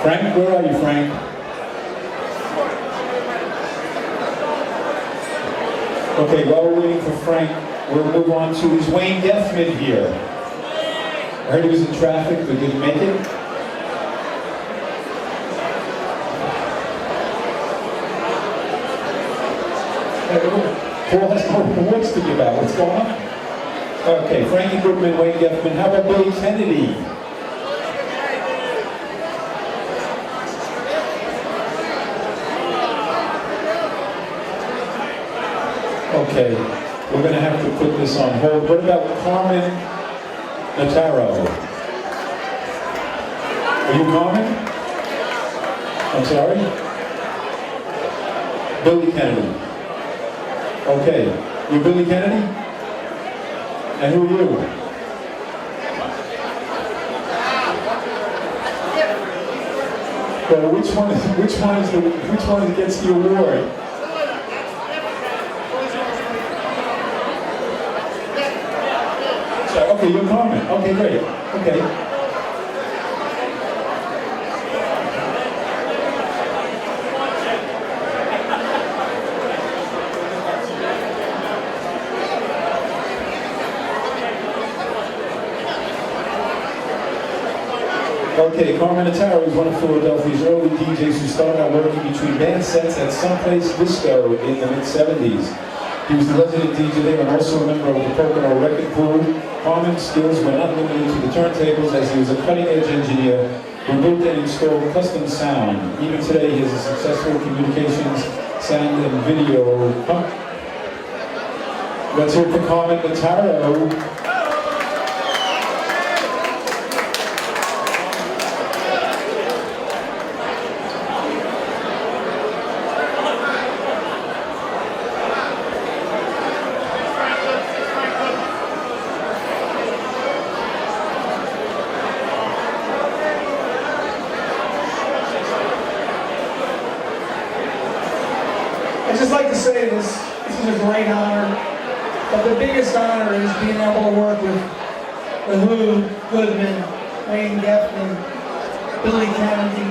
Frank, where are you, Frank? Okay, while we're waiting for Frank, we'll move on to, is Wayne Geffman here? I heard he was in traffic, but didn't make it. Paul has more awards to give out. What's going on? Okay, Frankie Goodman, Wayne Geffman. How about Billy Kennedy? Okay, we're going to have to put this on hold. What about Carmen Nataro? Are you Carmen? I'm sorry? Billy Kennedy. Okay, you're Billy Kennedy? And who are you? Well, which one gets the award? Sorry, okay, you're Carmen. Okay, great. Okay. Okay, Carmen Ataro is one of Philadelphia's early DJs who started out working between band sets at Someplace Disco in the mid-70s. He was the resident DJ there and also a member of the Pocono Record Crew. Carmen's skills were not limited to the turntables as he was a cutting-edge engineer who built and installed custom sound. Even today, he is a successful communications, sound, and video. Let's hear it for Carmen Ataro. I'd just like to say this is a great honor, but the biggest honor is being able to work with The Who, Goodman, Wayne Geffen, Billy Kennedy,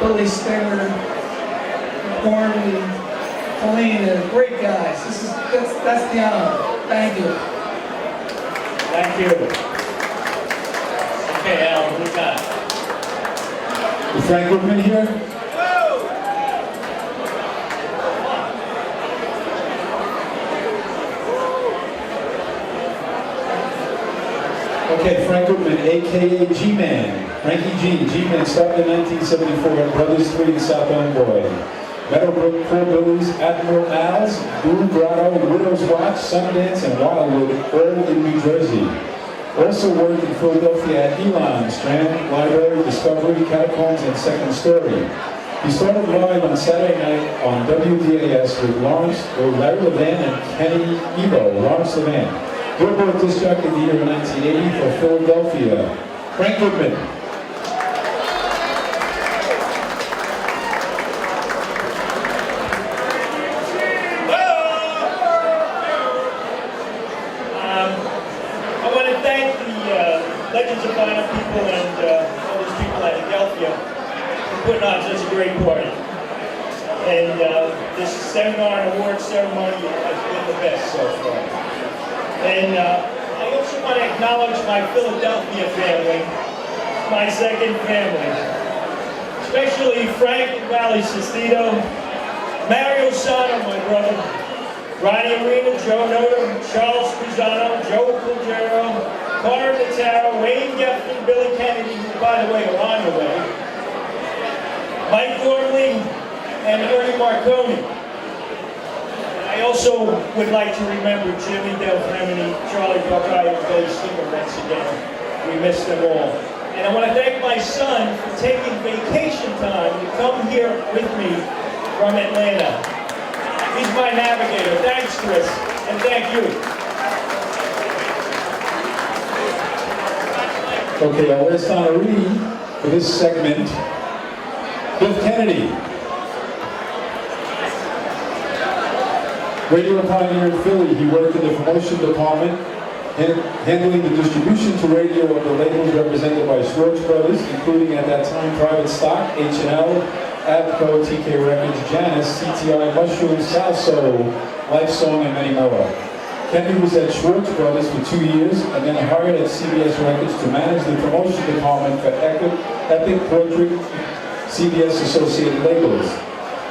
Billy Stinger, Gormley, Kalina, great guys. That's the honor. Thank you. Thank you. Okay, Al, who we got? Is Frank Goodman here? Okay, Frank Goodman, a.k.a. G-Man. Frankie G. G-Man started in 1974 at Brothers 3 in South Amboy. Meadowbrook, Billy's, Admiral Al's, Blue Grotto, Widow's Watch, Sundance, and Wildwood, all in New Jersey. Also worked in Philadelphia at Elon, Strand, Library, Discovery, Catacombs, and Second Story. He started live on Saturday night on WDAS with Larry Levan and Kenny Ebo, Lawrence Levan. Billboard Disc Jockey of the Year in 1980 for Philadelphia. Frank Goodman. I want to thank the Legends of Vinyl people and all those people at Adelphia for putting on such a great party. And this seminar and award ceremony has been the best so far. And I also want to acknowledge my Philadelphia family, my second family, especially Frank and Valley Sestito, Mario Sano, my brother, Ronnie Arena, Joe Noda, Charles Pisano, Joe Pulgero, Carter Nataro, Wayne Geffen, Billy Kennedy, who, by the way, are on the way, Mike Gormley, and Ernie Marconi. I also would like to remember Jimmy Del Fremini, Charlie Buckeye, and Billy Stinger once again. We miss them all. And I want to thank my son for taking vacation time to come here with me from Atlanta. He's my navigator. Thanks, Chris, and thank you. Okay, our last honoree for this segment, Biff Kennedy. Radio pioneer in Philly, he worked in the promotion department, handling the distribution to radio of the labels represented by Schwartz Brothers, including at that time Private Stock, H&L, Abco, TK Records, Janus, CTI, Mushroom, South Soul, Life Song, and many more. Kennedy was at Schwartz Brothers for 2 years and then hired at CBS Records to manage the promotion department for Epic, Portrait, CBS associated labels.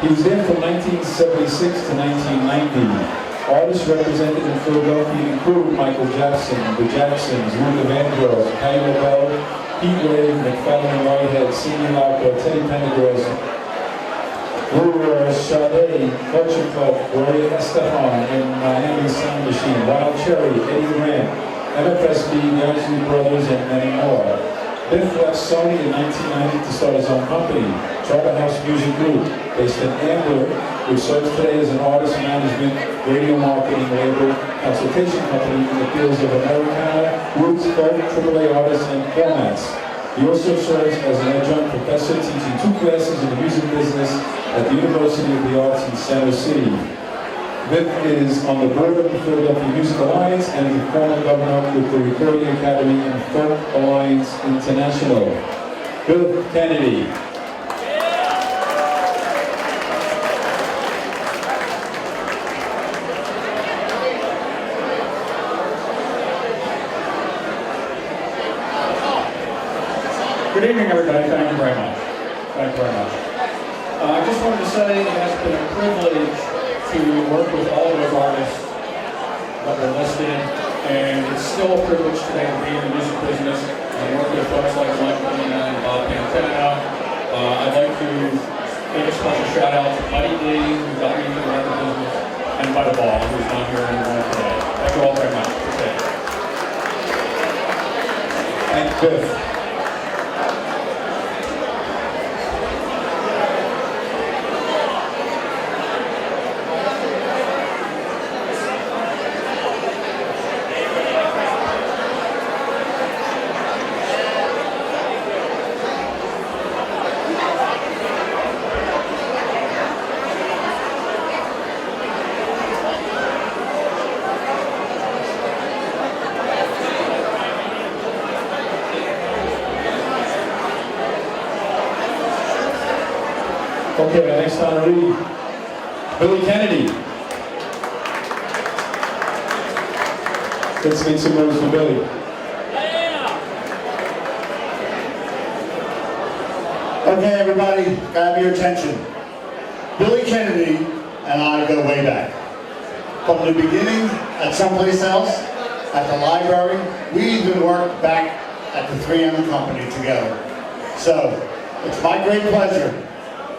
He was there from 1976 to 1990. Artists represented in Philadelphia include Michael Jackson, The Jacksons, Luther Vandross, Patti LaBelle, Pete Wade, McFadden and Whitehead, Cindy Lauper, Teddy Pendergrass, Brewer, Sade, Culture Club, Gloria Estefan, and Miami Sound Machine, Wild Cherry, Eddie Grant, MFSB, the Isley Brothers, and many more. Biff left Sony in 1990 to start his own company, Charterhouse Music Group, based in Ambler, which serves today as an artist management, radio marketing label, consultation company in the fields of Americana, roots, folk, AAA artists, and formats. He also serves as an adjunct professor teaching 2 classes in the music business at the University of the Arts in Center City. Biff is on the board of the Philadelphia Music Alliance and is the former governor with the Recording Academy and Folk Alliance International. Bill Kennedy. Good evening, everybody. Thank you very much. Thank you very much. I just wanted to say it has been a privilege to work with all of those artists that were listed, and it's still a privilege today to be in the music business and work with folks like Mike and Bob Pantana. I'd like to give a special shout out to Buddy D, who got me into the record business, and Buddy Ball, who's not here anymore today. Thank you all very much. Appreciate it. Thank you, Biff. Okay, the next honoree, Billy Kennedy. Let's make some noise for Billy. Okay, everybody, grab your attention. Billy Kennedy and I go way back. From the beginning at someplace else, at the library, we even worked back at the 3M company together. So, it's my great pleasure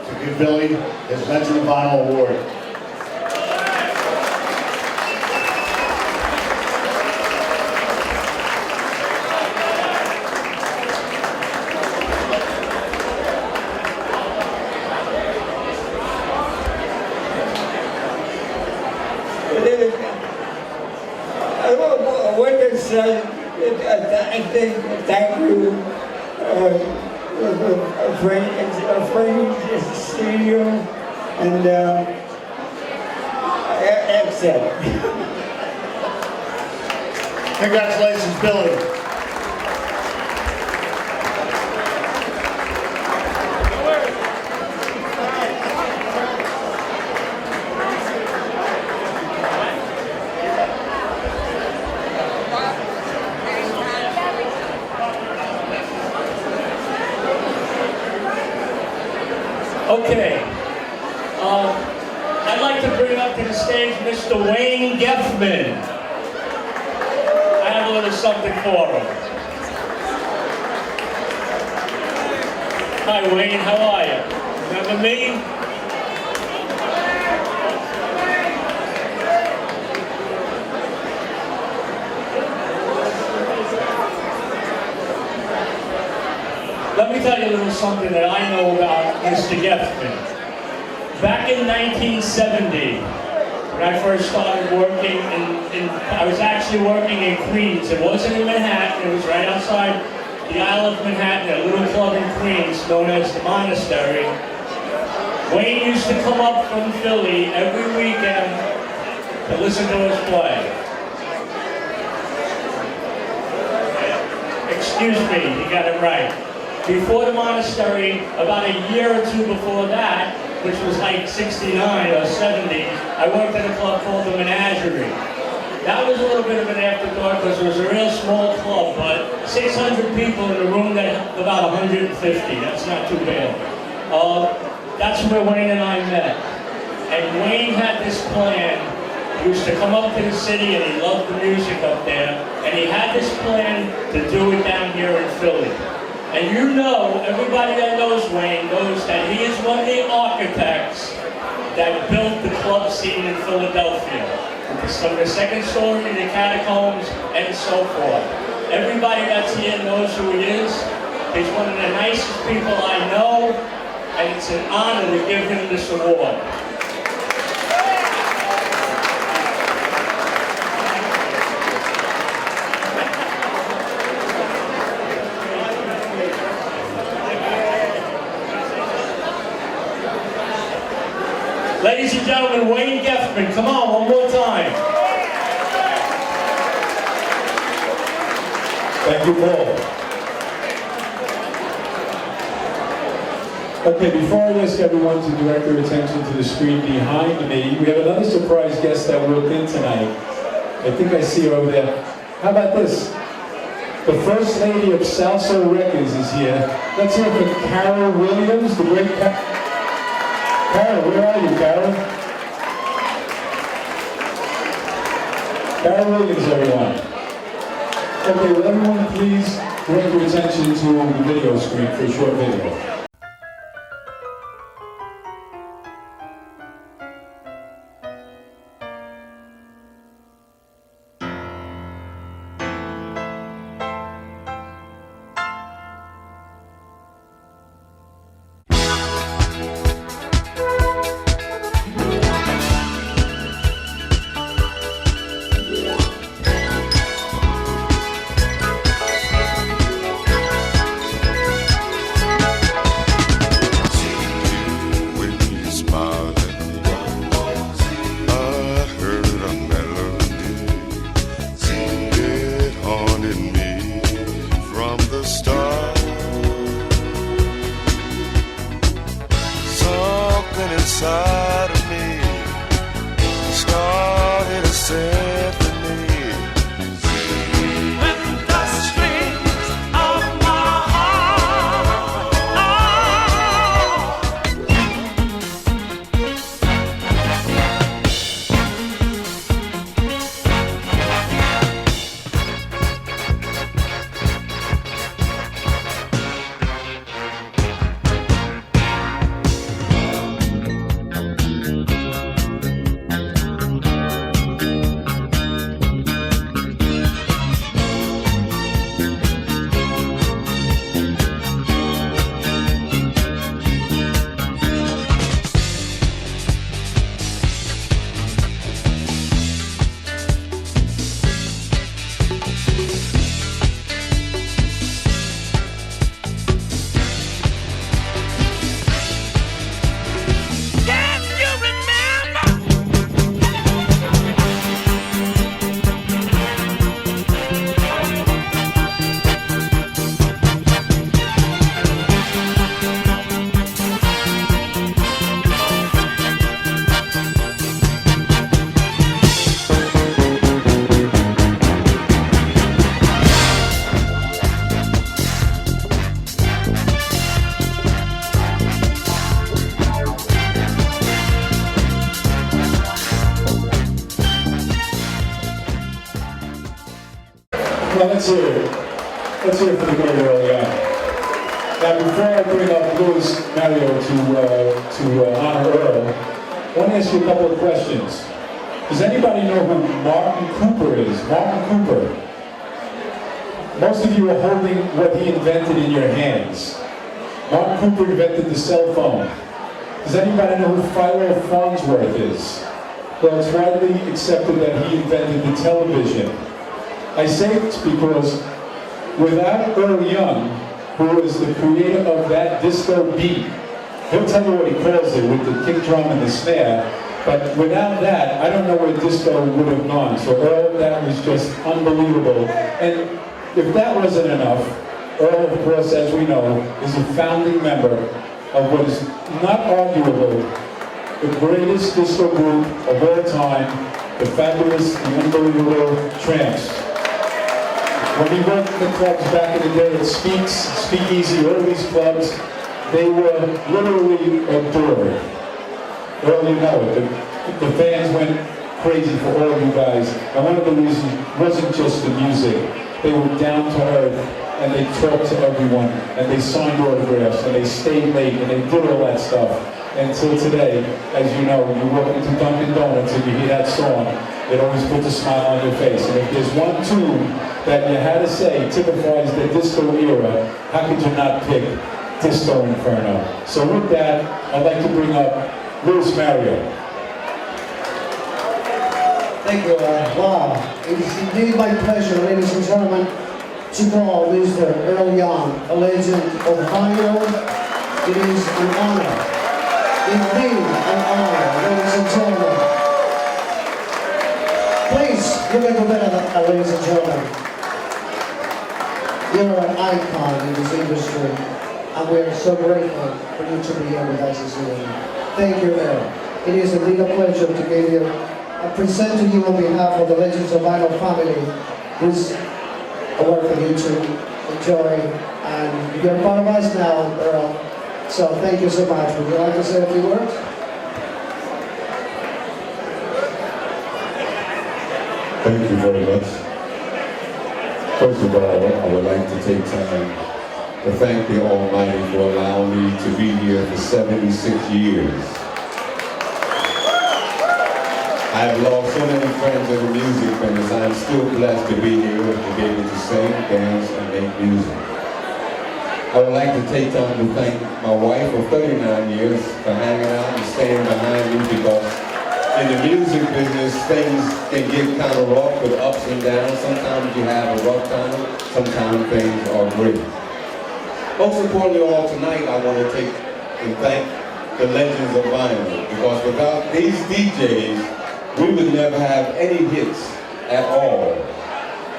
to give Billy his Legend of Vinyl Award. I want to say thank you, Frank Studio, and that's it. Congratulations, Billy. Okay, I'd like to bring up to the stage Mr. Wayne Geffman. I have a little something for him. Hi Wayne, how are you? Remember me? Let me tell you a little something that I know about Mr. Geffman. Back in 1970, when I first started working I was actually working in Queens. It wasn't in Manhattan, it was right outside the Isle of Manhattan, a little club in Queens known as the Monastery. Wayne used to come up from Philly every weekend to listen to us play. Excuse me, you got it right. Before the Monastery, about a year or two before that, which was like 69 or 70, I worked at a club called the Menagerie. That was a little bit of an afterthought because it was a real small club, but 600 people in a room that had about 150. That's not too bad. That's where Wayne and I met. And Wayne had this plan. He used to come up to the city and he loved the music up there. And he had this plan to do it down here in Philly. And you know, everybody that knows Wayne knows that he is one of the architects that built the club scene in Philadelphia. From the second story to the catacombs and so forth. Everybody that's here knows who he is. He's one of the nicest people I know, and it's an honor to give him this award. Ladies and gentlemen, Wayne Geffman, come on, one more time. Thank you, Paul. Okay, before I ask everyone to direct their attention to the screen behind me, we have another surprise guest that walked in tonight. I think I see her over there. How about this? The First Lady of Salsa Records is here. Let's hear from Carol Williams, the great Carol, where are you, Carol? Carol Williams, everyone. Okay, will everyone please direct your attention to the video screen for a short video. Inside of me started a symphony. When the strings of my heart Well, let's hear it. Let's hear it for the great Earl Young. Now, before I bring up Louis Mario to honor Earl, I want to ask you a couple of questions. Does anybody know who Martin Cooper is? Martin Cooper. Most of you are holding what he invented in your hands. Martin Cooper invented the cell phone. Does anybody know who Philo Farnsworth is? Well, it's widely accepted that he invented the television. I say it's because without Earl Young, who is the creator of that disco beat, he'll tell you what he calls it with the kick drum and the snare, but without that, I don't know where disco would have gone. So Earl, that was just unbelievable. And if that wasn't enough, Earl, of course, as we know, is a founding member of what is not arguable, the greatest disco group of all time, the fabulous, the unbelievable Tramps. When we worked in the clubs back in the day at Speakeasy, all these clubs, they were literally adored. Well, you know it. The fans went crazy for all of you guys. And one of the reasons wasn't just the music. They were down to earth, and they talked to everyone, and they signed autographs, and they stayed late, and they did all that stuff. Until today, as you know, when you walk into Dunkin' Donuts and you hear that song, it always puts a smile on your face. And if there's one tune that you had to say typifies the disco era, how could you not pick Disco Inferno? So with that, I'd like to bring up Luis Mario. Thank you. Wow. It is indeed my pleasure, ladies and gentlemen, to call Mr. Earl Young a legend of vinyl. It is an honor. Indeed, an honor, ladies and gentlemen. Please, give it a bit, ladies and gentlemen. You're an icon in this industry, and we are so grateful for you to be here with us this evening. Thank you, Earl. It is indeed a pleasure to give you. I present to you on behalf of the Legends of Vinyl family this award for you to enjoy, and you're part of us now, Earl. So thank you so much. Would you like to say a few words? Thank you very much. First of all, I would like to take time to thank the Almighty for allowing me to be here for 76 years. I have lost so many friends in the music business. I am still blessed to be here and to be able to sing, dance, and make music. I would like to take time to thank my wife of 39 years for hanging out and staying behind me, because in the music business, things can get kind of rough with ups and downs. Sometimes you have a rough time, sometimes things are great. Most importantly of all, tonight I want to take and thank the Legends of Vinyl, because without these DJs, we would never have any hits at all.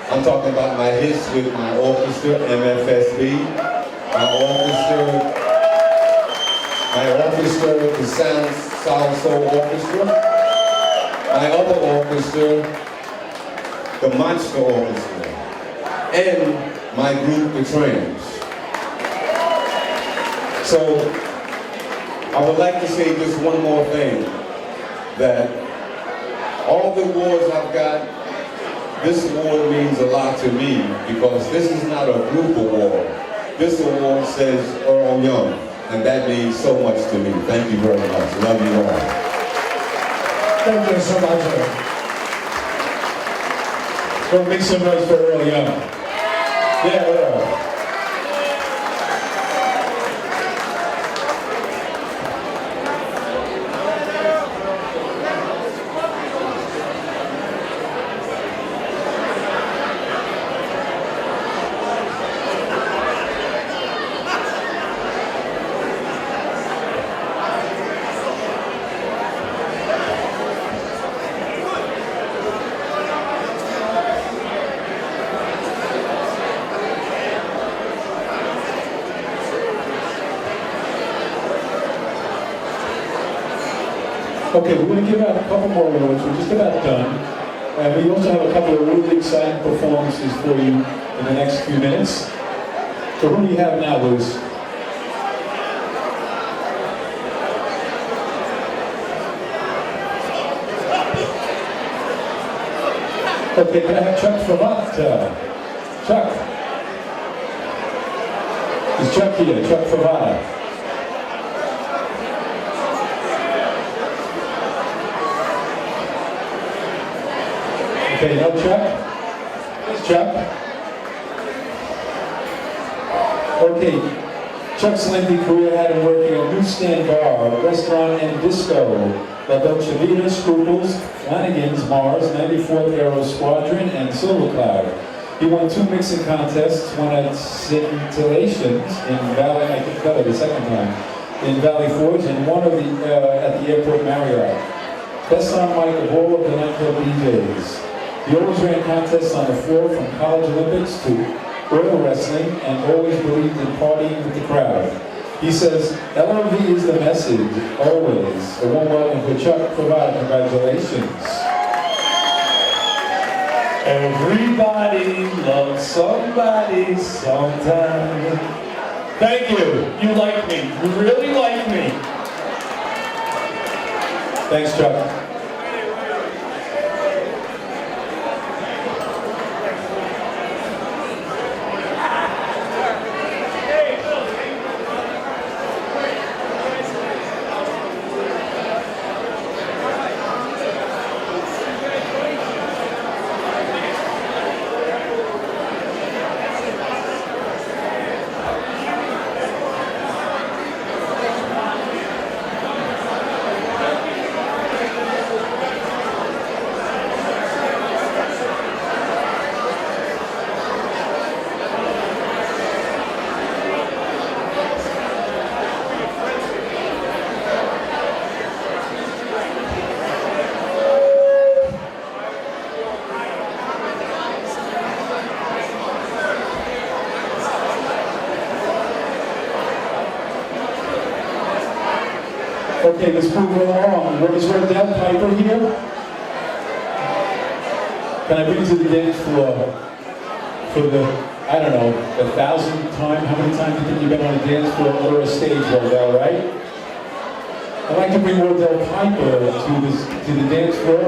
I'm talking about my hits with my orchestra, MFSB, my orchestra, the South Soul Orchestra, my other orchestra, the Monster Orchestra, and my group, the Trams. So, I would like to say just one more thing, that all the awards I've got, this award means a lot to me, because this is not a group award. This award says Earl Young, and that means so much to me. Thank you very much. Love you all. Thank you so much, Earl. Well, make some noise for Earl Young. Yeah, Earl. Okay, we're going to give out a couple more awards. We're just about done. And we also have a couple of really exciting performances for you in the next few minutes. So who do you have now, Luis? Okay, can I have Chuck Favata? Chuck. Is Chuck here? Chuck Favata. Okay, no Chuck? Where's Chuck? Okay, Chuck's lengthy career had him working at Newsstand Bar, Restaurant and Disco, La Dolce Vita, Scruples, Flanagan's, Mars, 94th Aero Squadron, and Silver Cloud. He won 2 mixing contests, one at Scintillations in Valley, I think that was the second time, in Valley Forge, and one of at the Airport Marriott. Best on mic of all of the nightclub DJs. He always ran contests on the floor, from College Olympics to oil wrestling, and always believed in partying with the crowd. He says, LOV is the message, always. A warm welcome for Chuck Favata. Congratulations. Everybody loves somebody sometime. Thank you. You like me. You really like me. Thanks, Chuck. Okay, let's move along. Is Wendell Piper here? Can I bring you to the dance floor for the, I don't know, the 1,000th time? How many times do you think you've been on a dance floor or a stage, Wendell, right? I'd like to bring Wendell Piper to the dance floor.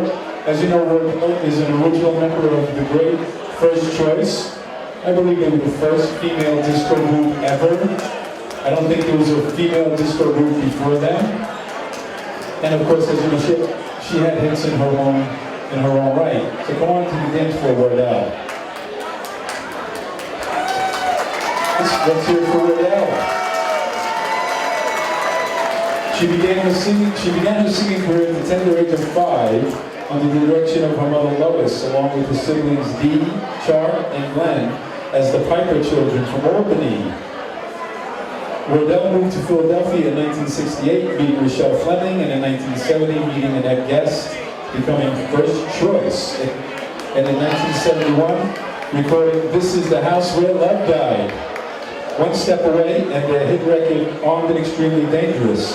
As you know, Wendell is an original member of the great First Choice. I believe they were the first female disco group ever. I don't think there was a female disco group before them. And of course, as you know, she had hits in her own right. So come on to the dance floor, Wendell. Let's hear it for Wendell. She began her singing career at the tender age of 5 under the direction of her mother Lois, along with her siblings Dee, Char, and Glenn, as the Piper children from Albany. Wendell moved to Philadelphia in 1968, meeting Rochelle Fleming, and in 1970 meeting Annette Guest, becoming First Choice. And in 1971, recording This Is the House Where Love Died. One Step Away, and their hit record, Armed and Extremely Dangerous.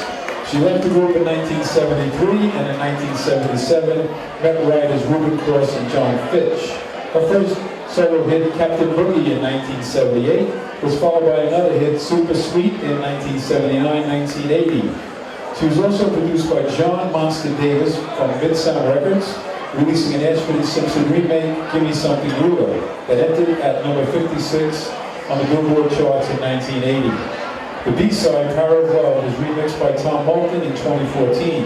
She left the group in 1973, and in 1977, met writers Reuben Cross and John Fitch. Her first solo hit, Captain Boogie, in 1978, was followed by another hit, Super Sweet, in 1979-1980. She was also produced by John Monster Davis from Mid-Sound Records, releasing an Ashford and Simpson remake, Gimme Something Newer, that entered at number 56 on the Billboard charts in 1980. The B-side, Power of Love, was remixed by Tom Moulton in 2014.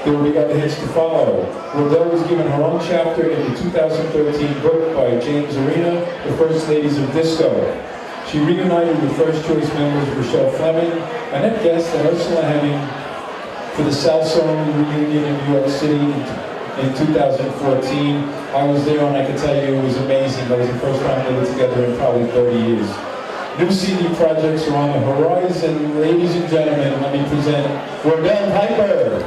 There will be other hits to follow. Wendell was given her own chapter in the 2013 book by James Arena, The First Ladies of Disco. She reunited with First Choice members Rochelle Fleming, Annette Guest, and Ursula Hemming for the South Zone reunion in New York City in 2014. I was there and I can tell you it was amazing. That was the first time they were together in probably 30 years. New CD projects are on the horizon. Ladies and gentlemen, let me present Wendell Piper.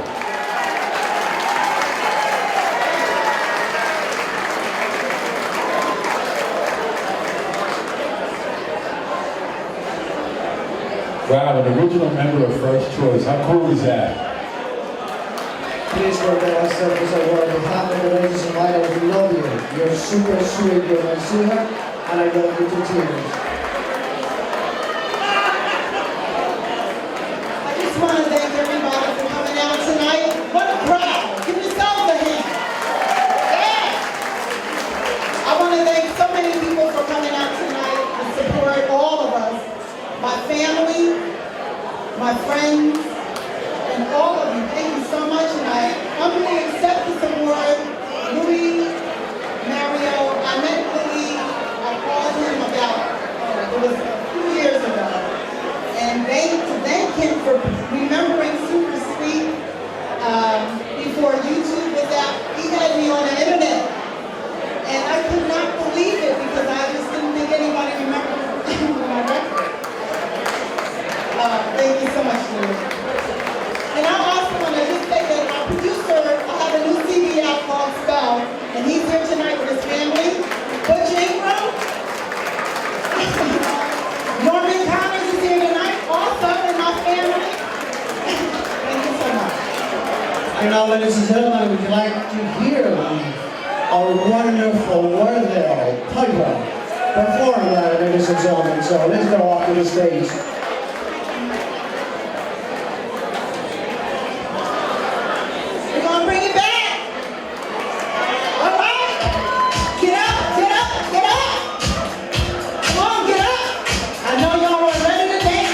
Wow, an original member of First Choice. How cool is that? Please, Wendell, I said this award on behalf of the ladies and I love you. You're super sweet, you're my sweetheart, and I love you to tears. I want to thank everybody for coming out tonight. What a crowd. Give yourselves a hand. Yeah. I want to thank so many people for coming out tonight to support all of us. My family, my friends, and all of you. Thank you so much. And I humbly accept this award. Louis, Mario, I met Louis. I called him about, it was a few years ago. And to thank him for remembering Super Sweet before YouTube was out. He had me on the internet. And I could not believe it because I just didn't think anybody remembered my record. Thank you so much, Louis. And I also want to just say that our producer, I have a new CD out called Spell, and he's here tonight with his family. Butch Ingram. Norman Connors is here tonight, also, and my family. Thank you so much. And now, ladies and gentlemen, we'd like to hear our wonderful Wendell Piper perform that, ladies and gentlemen. So let's go off to the stage. We're going to bring it back. All right. Get up, get up, get up. Come on, get up. I know y'all are ready to dance.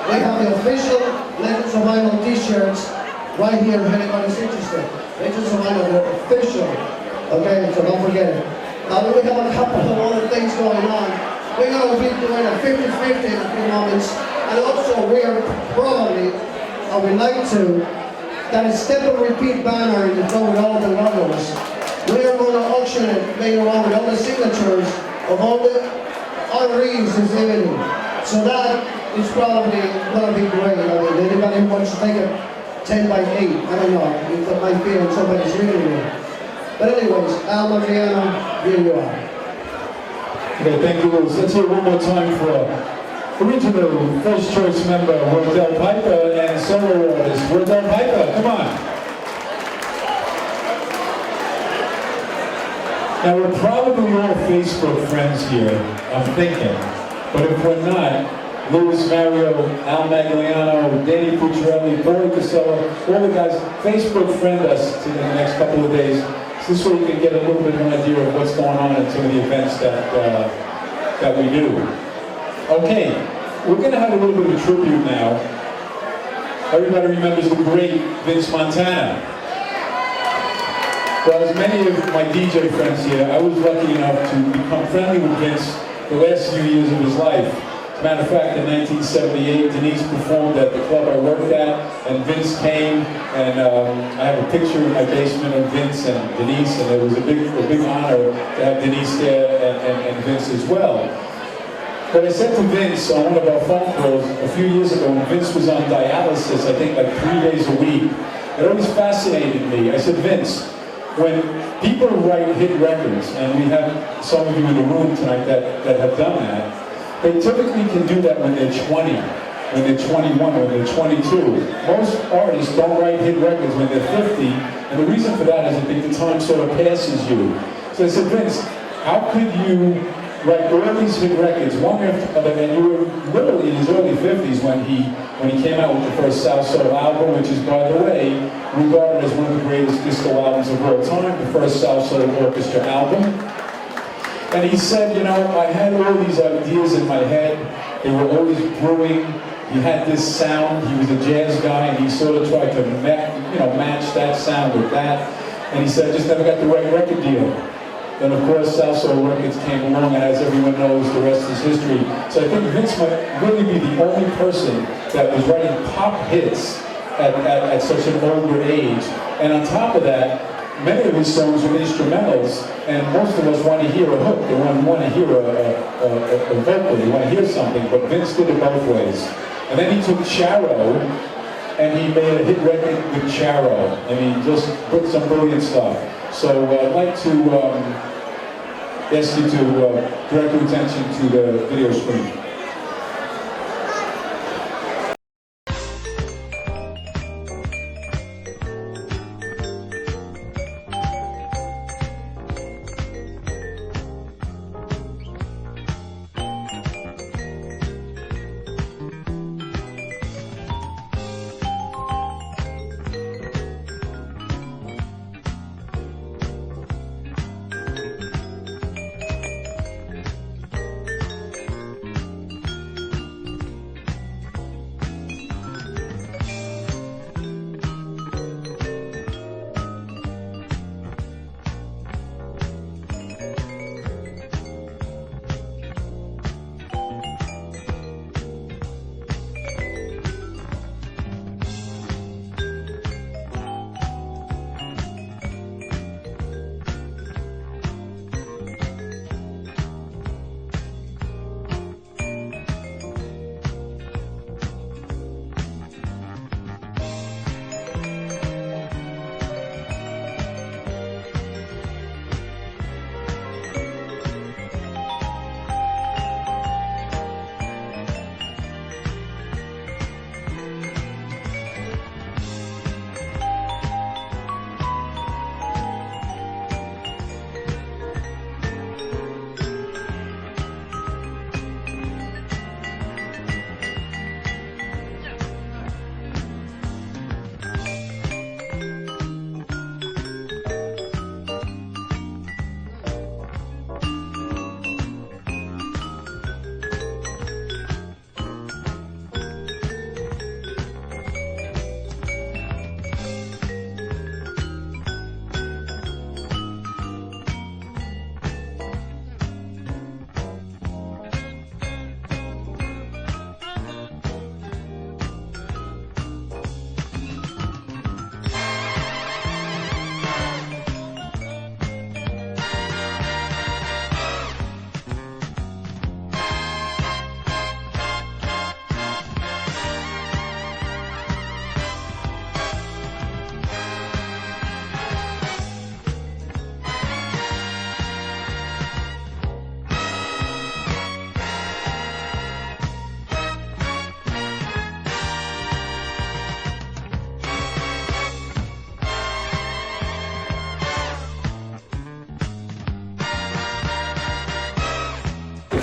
We have the official Legends of Vinyl t-shirts right here if anybody's interested. Legends of Vinyl, they're official. Okay, so don't forget it. Now we have a couple of other things going on. We're going to be doing a 50-50 in a few moments. And also we are probably, I would like to, that is step and repeat banner in the front with all the logos. We are going to auction it later on with all the signatures of all the honorees this evening. So that is probably going to be great. I mean, anybody who wants to take a 10 by 8, I don't know, if that might be on somebody's living room. But anyways, Al Mariano, here you are. Okay, thank you, Louis. Let's hear one more time for original first choice member, Wardell Piper, and solo artist, Wardell Piper. Come on. Now, we're probably all Facebook friends here, I'm thinking. But if we're not, Louis Mario, Al Magliano, Danny Pucciarelli, Corey Casella, all the guys, Facebook friend us in the next couple of days. So this way you can get a little bit of an idea of what's going on in some of the events that we do. Okay, we're going to have a little bit of a tribute now. Everybody remembers the great Vince Montana. Well, as many of my DJ friends here, I was lucky enough to become friendly with Vince the last few years of his life. As a matter of fact, in 1978, Denise performed at the club I worked at, and Vince came, and I have a picture in my basement of Vince and Denise, and it was a big honor to have Denise there and Vince as well. But I said to Vince on one of our phone calls a few years ago, when Vince was on dialysis, I think like 3 days a week, it always fascinated me. I said, Vince, when people write hit records, and we have some of you in the room tonight that have done that, they typically can do that when they're 20, when they're 21, when they're 22. Most artists don't write hit records when they're 50, and the reason for that is I think the time sort of passes you. So I said, Vince, how could you write all these hit records, one after another, and you were literally in his early 50s when he came out with the first South Soul album, which is, by the way, regarded as one of the greatest disco albums of all time, the first South Soul Orchestra album. And he said, you know, I had all these ideas in my head, they were always brewing, he had this sound, he was a jazz guy, and he sort of tried to match that sound with that, and he said, I just never got the right record deal. Then, of course, South Soul Records came along, and as everyone knows, the rest is history. So I think Vince might really be the only person that was writing pop hits at such an older age. And on top of that, many of his songs were instrumentals, and most of us want to hear a hook. They want to hear a vocal, they want to hear something, but Vince did it both ways. And then he took Charo, and he made a hit record with Charo. I mean, just put some brilliant stuff. So I'd like to ask you to direct your attention to the video screen.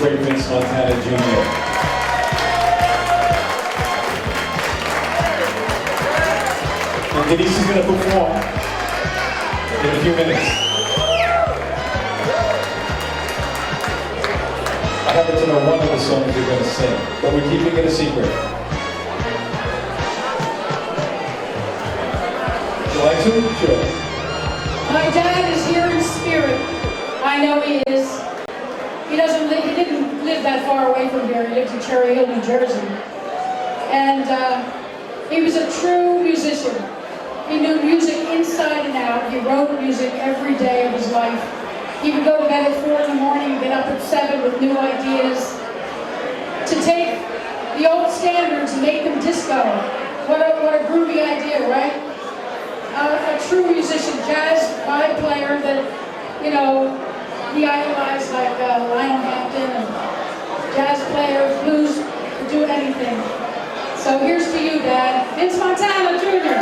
great Vince Montana Jr. And Denise is going to perform in a few minutes. I happen to know one of the songs you're going to sing, but we're keeping it a secret. Would you like to? Sure. My dad is here in spirit. I know he is. He didn't live that far away from here. He lived in Cherry Hill, New Jersey. And he was a true musician. He knew music inside and out. He wrote music every day of his life. He would go to bed at 4 in the morning, get up at 7 with new ideas to take the old standards and make them disco. What a groovy idea, right? A true musician, jazz vibe player that, you know, he idolized like Lionel Hampton and jazz players, blues, could do anything. So here's to you, Dad. Vince Montana Jr.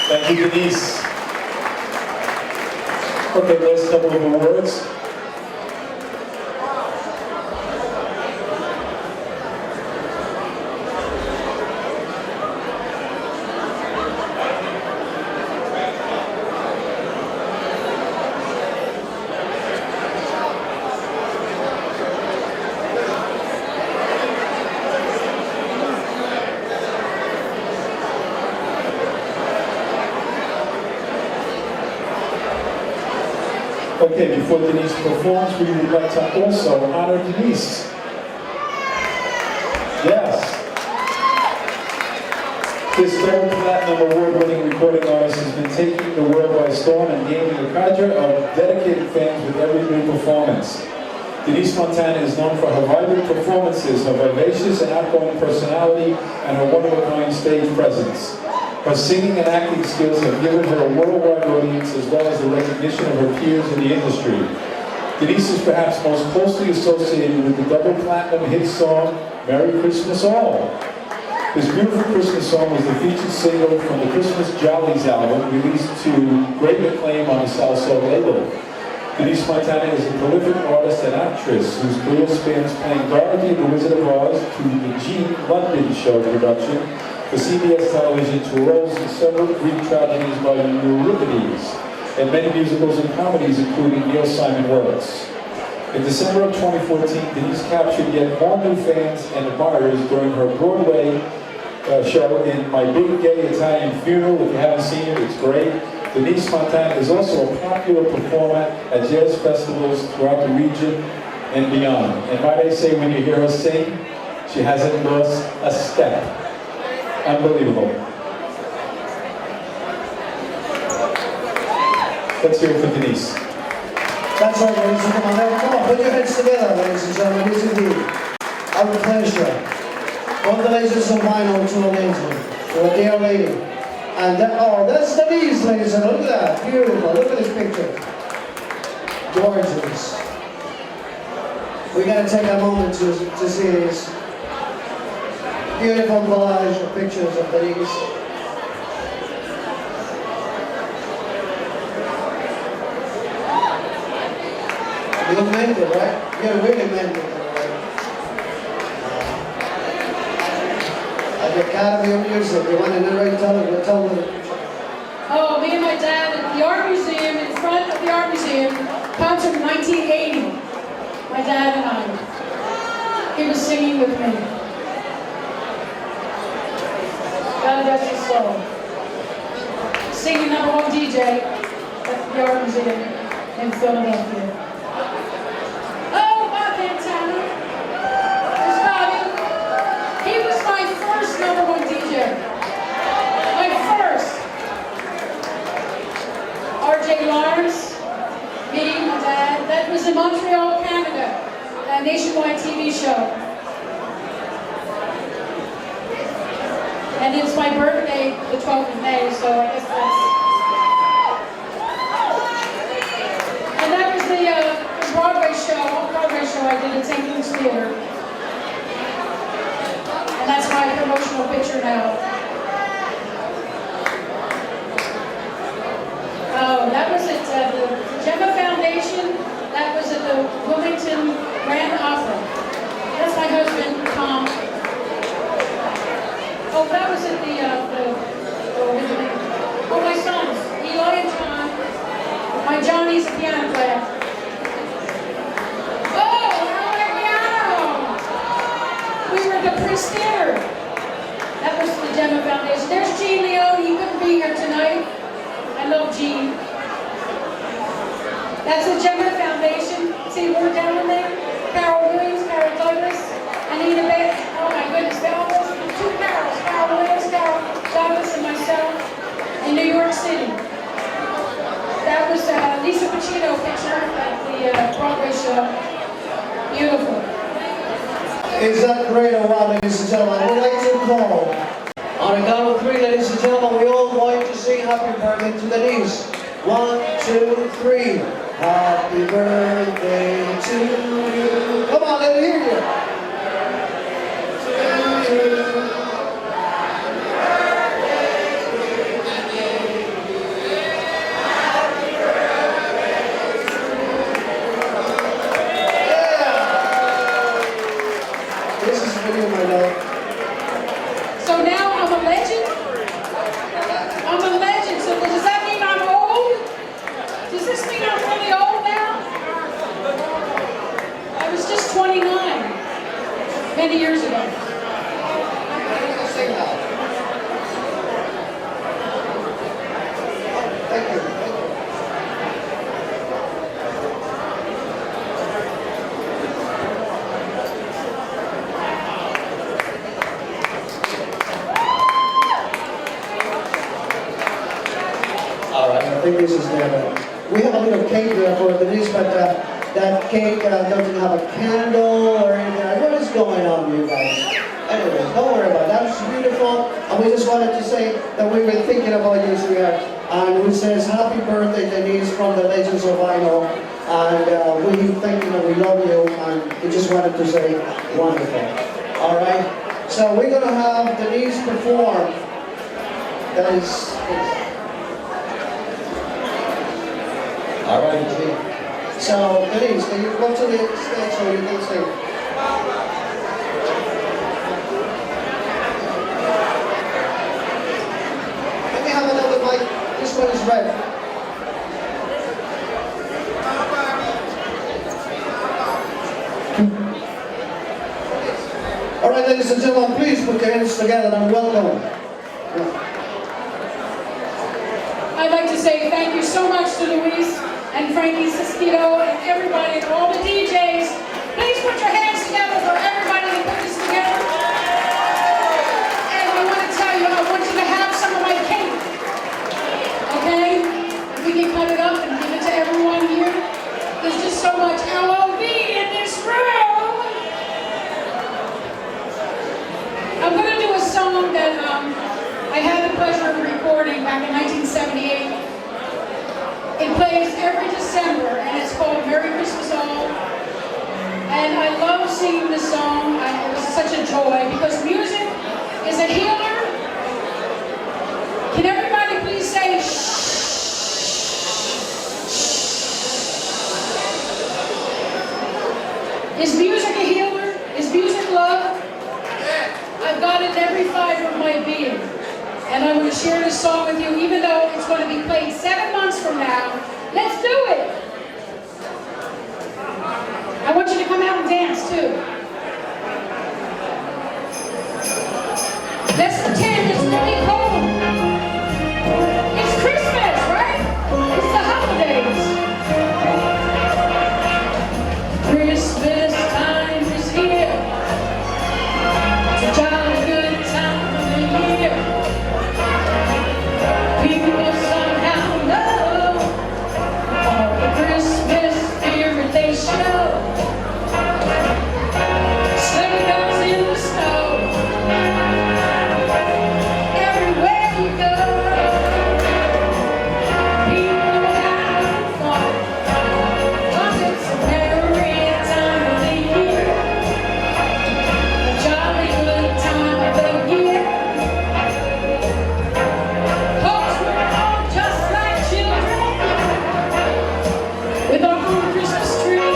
Thank you, Denise. Okay, last couple of awards. Okay, before Denise performs, we would like to also honor Denise. Yes. This double platinum award-winning recording artist has been taking the world by storm and gaining a cadre of dedicated fans with every new performance. Denise Montana is known for her vibrant performances, her vivacious and outgoing personality, and her one-of-a-kind stage presence. Her singing and acting skills have given her a worldwide audience as well as the recognition of her peers in the industry. Denise is perhaps most closely associated with the double platinum hit song, Merry Christmas All. This beautiful Christmas song was the featured single from the Christmas Jollies album, released to great acclaim on the South Soul label. Denise Montana is a prolific artist and actress whose career spans playing Dorothy the Wizard of Oz to the Gene London Show production for CBS television to roles in several Greek tragedies by Euripides and many musicals and comedies including Neil Simon Works. In December of 2014, Denise captured yet more new fans and admirers during her Broadway show in My Big Gay Italian Funeral. If you haven't seen it, it's great. Denise Montana is also a popular performer at jazz festivals throughout the region and beyond. And might I say, when you hear her sing, she hasn't lost a step. Unbelievable. Let's hear it for Denise. That's right, ladies and gentlemen. Come on, put your heads together, ladies and gentlemen. It is indeed our pleasure. One of the ladies of vinyl to an angel, to a dear lady. And oh, that's Denise, ladies and gentlemen. Look at that. Beautiful. Look at this picture. Gorgeous. We're going to take a moment to see this beautiful collage of pictures of Denise. You meant it, right? You really meant it. At the Academy of Music, you want to narrate, tell me the picture. Oh, me and my dad at the Art Museum, in front of the Art Museum, comes from 1980. My dad and I. He was singing with me. God rest his soul. Singing #1 DJ at the Art Museum in Philadelphia. Oh, Bob Montana. There's Bobby. He was my first #1 DJ. My first. R.J. Lawrence, me, my dad. That was in Montreal, Canada. A nationwide TV show. And it's my birthday, the 12th of May, so I guess that's... And that was the Broadway show, off-Broadway show I did at St. Luke's Theater. And that's my promotional picture now. Oh, that was at the Gemma Foundation. That was at the That's the Gemma Foundation. See, we're down there. Carol Williams, Carol Douglas, Anita Bates. Oh my goodness, there are almost 2 Carols. Carol Williams, Carol Douglas, and myself in New York City. That was Lisa Pacino picture at the Broadway show. Beautiful. Is that great or what, ladies and gentlemen? I would like to call, on a count of 3, ladies and gentlemen, we all going to sing happy birthday to Denise. 1, 2, 3. Happy birthday to you. Come on, let me hear you. To you. So now I'm a legend? I'm a legend. So does that mean I'm old? Does this mean I'm really old now? I was just 29 many years ago. Thank you. I think this is there. We have a little cake there for Denise, but that cake doesn't have a candle or anything. What is going on, you guys? Anyway, don't worry about it. That's beautiful. And we just wanted to say that we've been thinking about you, sweetheart. And we says happy birthday, Denise, from the Legends of Vinyl. And we thank you and we love you. And we just wanted to say wonderful. All right. So we're gonna have Denise perform. That is. All right, G. So, Denise, can you go to the stage so you can sing? Let me have another mic. This one is red. All right, ladies and gentlemen, please put your hands together and welcome. I'd like to say thank you so much to Luis and Frankie Sesquito and everybody and all the DJs. Please put your hands together for everybody that put this together. And I want to tell you, I want you to have some of my cake. Okay? If we can cut it up and give it to everyone here. There's just so much LOV in this room. I'm going to do a song that I had the pleasure of recording back in 1978. It plays every December, and it's called Merry Christmas All. And I love singing this song. It was such a joy, because music is a healer. Can everybody please say shh? Is music a healer? Is music love? I've got it in every fiber of my being. And I want to share this song with you, even though it's going to be played 7 months from now. Let's do it! I want you to come out and dance, too. Let's pretend it's really cold. It's Christmas, right? It's the holidays. Christmas time is here. It's a jolly good time of the year. People somehow know all the Christmas spirit they show. Sleigh bells in the snow. Everywhere you go, people have fun. 'Cause it's a merry time of the year. A jolly good time of the year. With our own Christmas tree,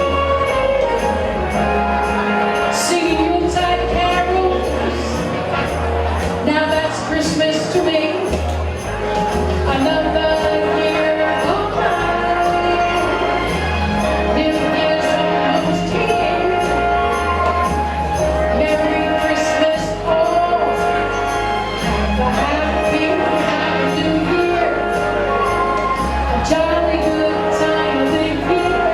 singing Yuletide carols. Now that's Christmas to me. Another year gone by. New Year's almost here. Merry Christmas all. The happy New Year. A jolly good time of the year.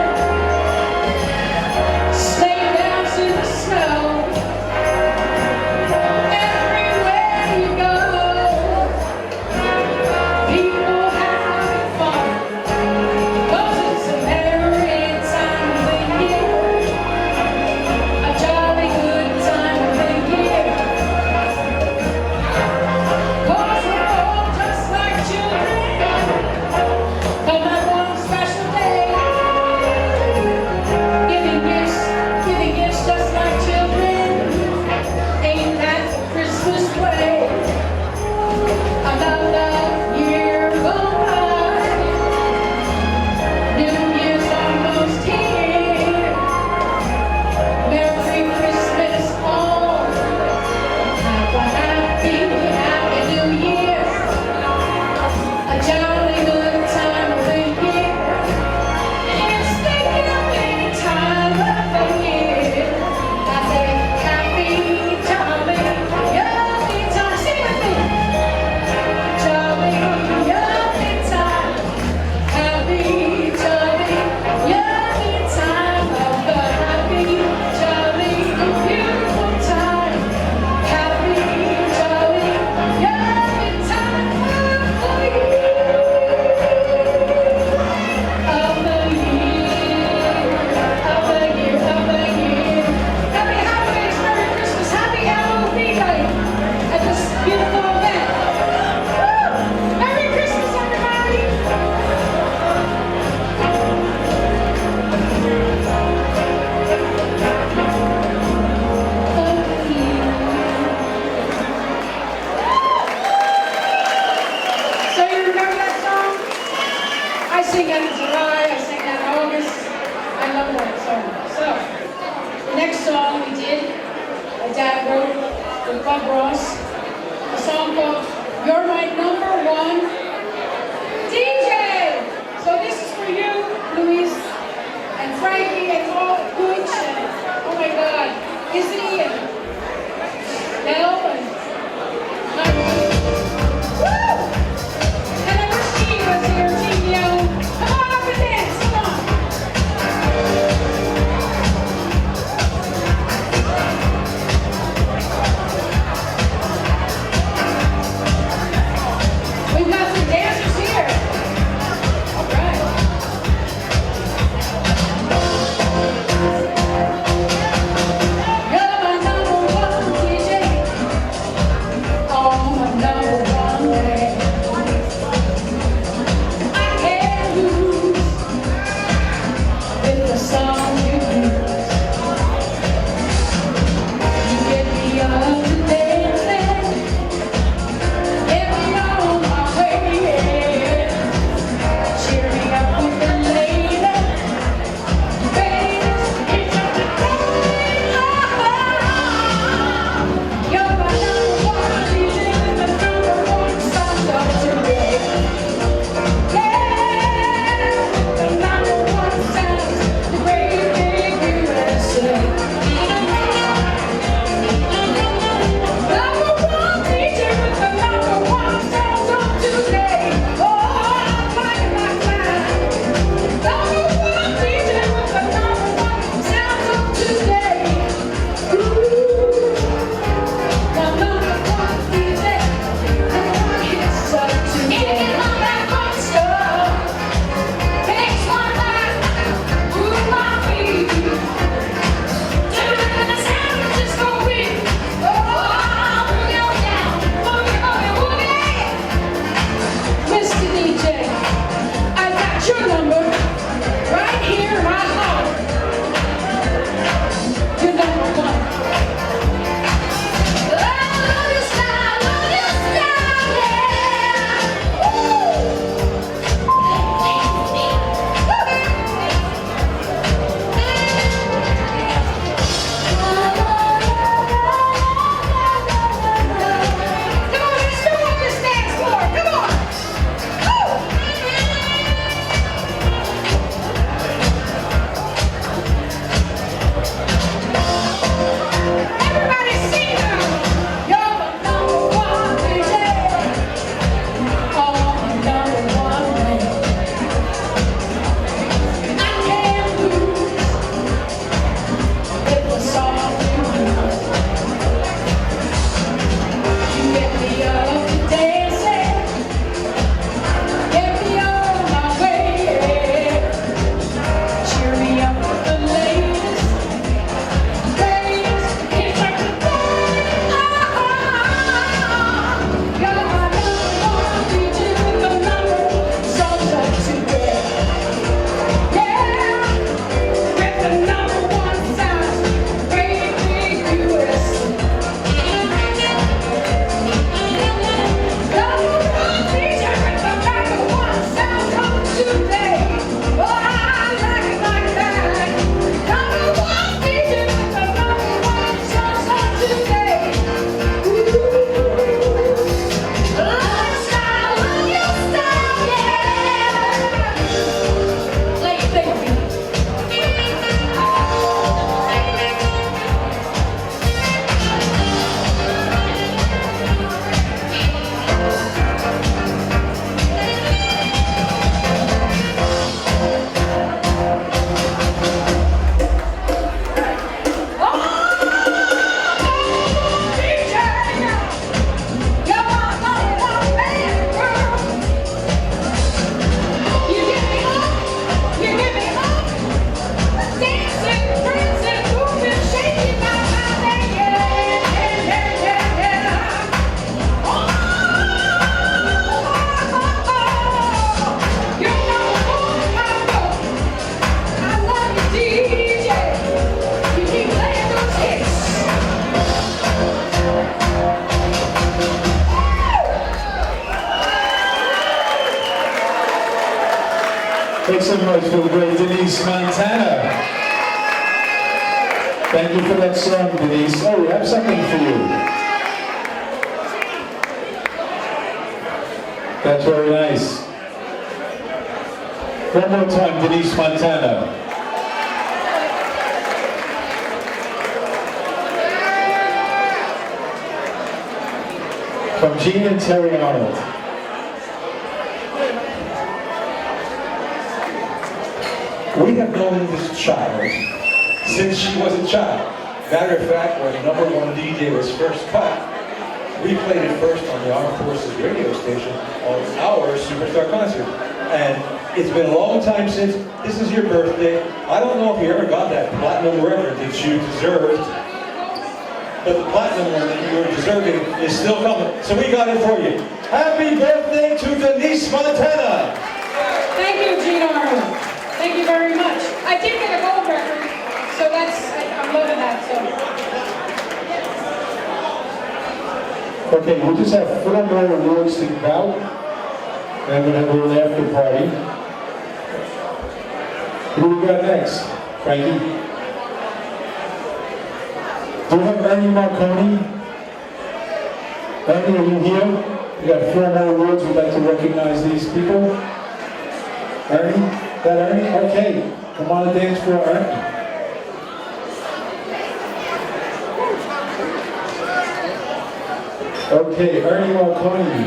Bob Ross, a song called You're My Number One DJ. So this is for you, Luis, and Frankie, and all Gooch, and oh my God, Izzy, and Nell, and woo! And I wish Steve was here, Team Young. Come on up and dance, come on. We've got some dancers here. All right. You're my number one DJ. Oh, my number one man. I can't lose with the song you use. You get me up to dancing. Get me on my way. Cheer me up with the lady. Baby, it's up to you're my number one DJ, the number one song of today. Yeah, the number one sound, the great big USA. Number one DJ with the number one sound of today. Oh, my. Number one DJ with the number one sound of today. Ooh. The number one DJ, number one hits of today. Get on that fun stuff. Takes my life, move my feet. Doing the sound of disco beat. Oh, boogie on down, boogie, Mr. DJ, I got your number right here in my heart. You're number one. Love your style, yeah. Come on, let's go on this dance floor. Come on. Everybody sing now. You're my number one DJ. Oh, my number one man. I can't lose with the song you use. You get me up to dancing. Get me on my way. Cheer me up with the latest. It's like the you're my number one DJ with the number songs of today. Yeah, with the number one sound, great big USA. Number one DJ with the number one sound of today. Oh, I like it like that. Number one DJ with the number one songs of today. Love your style, yeah. Play it, baby. Make some noise for the great Denise Montana. Thank you for that song, Denise. Oh, we have something for you. That's very nice. One more time, Denise Montana. From Gene and Terry Arnold. We have known this child since she was a child. Matter of fact, when #1 DJ was first cut, we played it first on the Armed Forces radio station on our Superstar concert. And it's been a long time since. This is your birthday. I don't know if you ever got that platinum record that you deserved, but the platinum one that you were deserving is still coming. So we got it for you. Happy birthday to Denise Montana! Thank you, Gene Arnold. Thank you very much. I did get a gold record, so I'm loving that. So. Okay, we'll just have 4 more awards to give out, and we'll have a little after party. Who we got next? Frankie? Do we have Ernie Marconi? Ernie, are you here? We got 4 more awards. We'd like to recognize these people. Ernie? That Ernie? Okay. Come on and dance for Ernie. Okay, Ernie Marconi.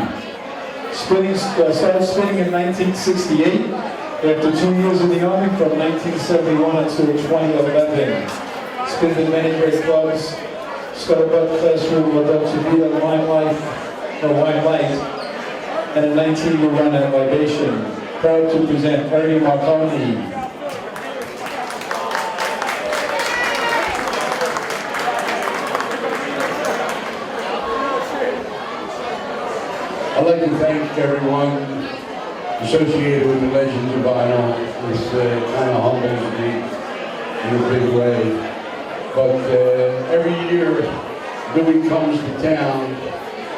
Started spinning in 1968. After 2 years in the Army, from 1971 until 2011. Spent in many great clubs. Scuttlebutt, Classroom, La Dolce Vita, Limelight, and a 19-year run at Libation. Proud to present Ernie Marconi. I'd like to thank everyone associated with the Legends of Vinyl. This kind of humbles me in a big way. But every year, Louis comes to town,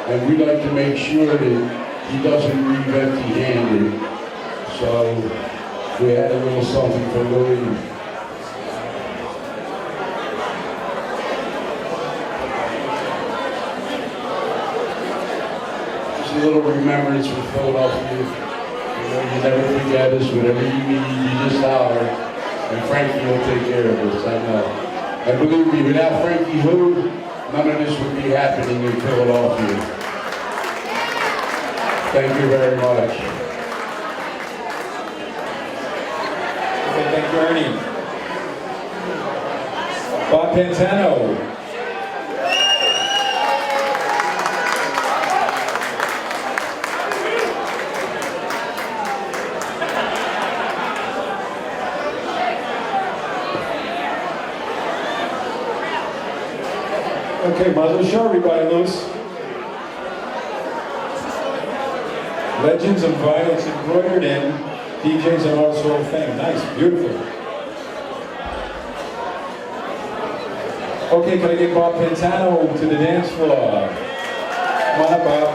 and we like to make sure that he doesn't leave empty-handed. So we had a little something for Louis. A little remembrance for Philadelphia. You know, you never forget us. Whatever you need, you just holler. And Frankie will take care of us, I know. And believe me, without Frankie Who, none of this would be happening in Philadelphia. Thank you very much. Okay, thank you, Ernie. Bob Pantano. Okay, might as well show everybody, Louis. Legends of Vinyl embroidered in DJs and Artists Hall of Fame. Nice, beautiful. Okay, can I get Bob Pantano to the dance floor? Come on up, Bob.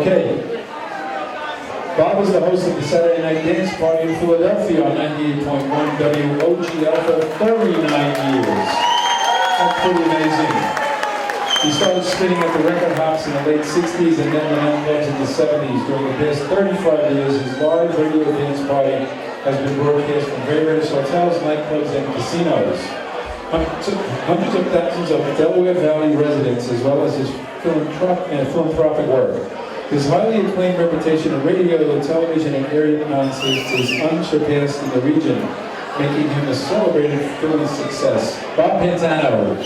Okay. Bob was the host of the Saturday Night Dance Party in Philadelphia on 98.1 WOGL for 39 years. That's pretty amazing. He started spinning at the record hops in the late 60s and then the nightclubs in the 70s. During the past 35 years, his live radio dance party has been broadcast from various hotels, nightclubs, and casinos. Hundreds of thousands of Delaware Valley residents, as well as his philanthropic work. His highly acclaimed reputation in radio, television, and area announces is unsurpassed in the region, making him a celebrated Philly success. Bob Pantano.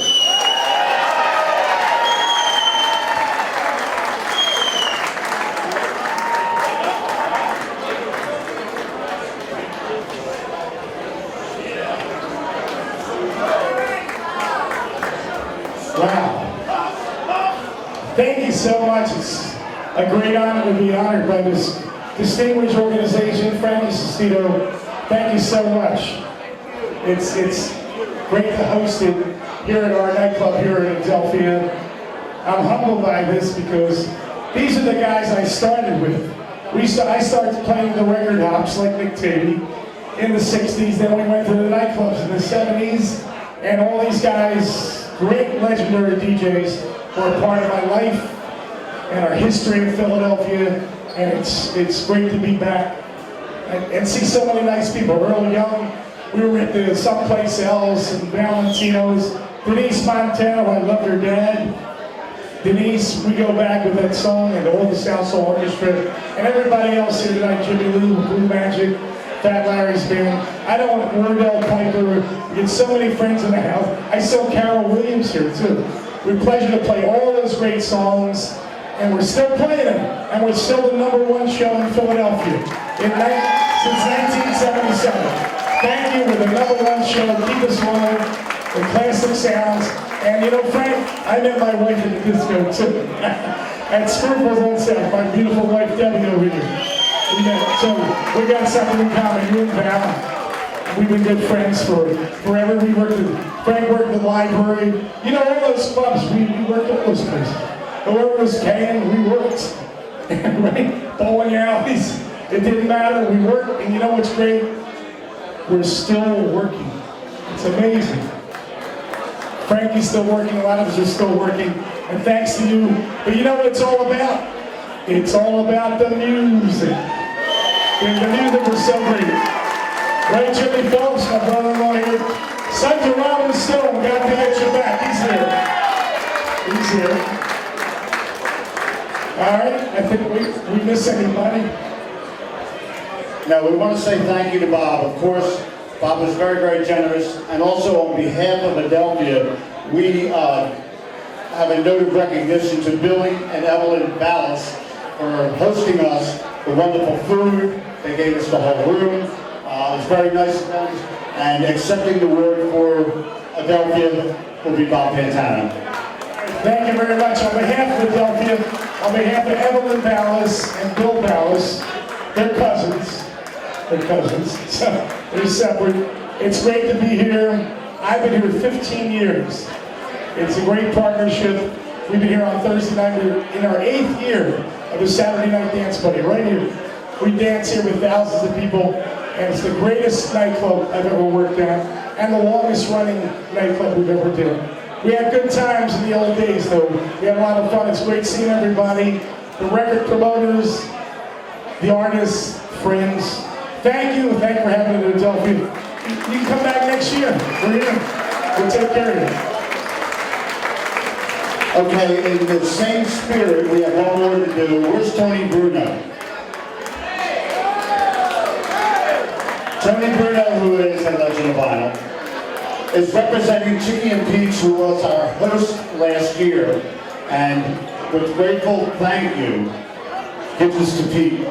Wow. Thank you so much. It's a great honor to be honored by this distinguished organization. Frankie Sestito, thank you so much. It's great to host it here at our nightclub here in Adelphia. I'm humbled by this because these are the guys I started with. I started playing the record hops like Nick Tabey in the 60s, then we went to the nightclubs in the 70s, and all these guys great legendary DJs who are part of my life and our history in Philadelphia, and it's great to be back and see so many nice people. Early Young, we were at the someplace else in Valentino's. Denise Montano, I love your dad. Denise, we go back with that song and all the South Soul Orchestra and everybody else here tonight, Jimmy Lou, Blue Magic, Fat Larry's band. I don't want Wardell Piper. We get so many friends in the house. I saw Carol Williams here too. We're pleasure to play all those great songs, and we're still playing them, and we're still the #1 show in Philadelphia since 1977. Thank you. We're the #1 show. Keep us rolling with classic sounds. And you know, Frank, I met my wife at the disco too. At Scruples on South, my beautiful wife Debbie over here. So we got something in common, you and Val. We've been good friends forever. Frank worked at the library. You know, all those clubs, we worked at those places. Whoever was paying, we worked. Right? Bowling alleys, it didn't matter, we worked. And you know what's great? We're still working. It's amazing. Frankie's still working, a lot of us are still working, and thanks to you. But you know what it's all about? It's all about the music. And the music was so great. Right, Jimmy Phelps, my brother-in-law here. Sons of Robin Stone, got to get your back. He's here. He's here. All right, I think we miss anybody. Now, we want to say thank you to Bob. Of course, Bob was very, very generous. And also on behalf of Adelphia, we have a note of recognition to Billy and Evelyn Ballas for hosting us, the wonderful food. They gave us the whole room. It was very nice of them. And accepting the award for Adelphia will be Bob Pantano. Thank you very much. On behalf of Adelphia, on behalf of Evelyn Ballas and Bill Ballas, they're cousins. They're cousins, so they're separate. It's great to be here. I've been here 15 years. It's a great partnership. We've been here on Thursday night. We're in our 8th year of the Saturday Night Dance Party, right here. We dance here with thousands of people, and it's the greatest nightclub I've ever worked at, and the longest running nightclub we've ever done. We had good times in the old days, though. We had a lot of fun. It's great seeing everybody, the record promoters, the artists, friends. Thank you for having it at Adelphia. You can come back next year. We're here. We'll take care of you. Okay, in the same spirit, we have one more to do. Where's Tony Bruno? Tony Bruno, who is a legend of vinyl, is representing Chicky and Peach, who was our host last year. And with grateful thank you, gives us to Pete.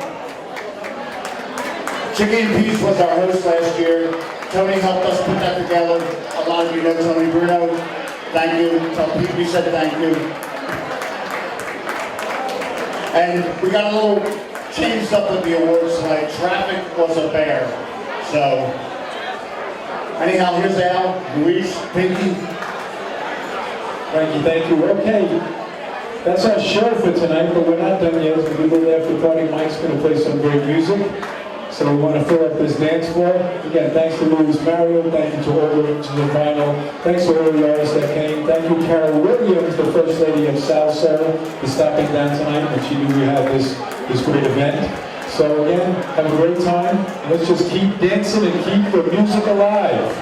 Chicky and Peach was our host last year. Tony helped us put that together. A lot of you know Tony Bruno. Thank you. Tell Pete we said thank you. And we got a little changed up with the awards tonight. Traffic was a bear. So, anyhow, here's Al, Luis, Pinky. Thank you. Okay, that's our show for tonight, but we're not done yet. As we go after the party, Mike's going to play some great music. So we want to fill up this dance floor. Again, thanks to Louis Mario. Thank you to all the vinyl. Thanks to all the artists that came. Thank you, Carol Williams, the First Lady of Salsa, for stopping down tonight when she knew we had this great event. So again, have a great time. Let's just keep dancing and keep the music alive.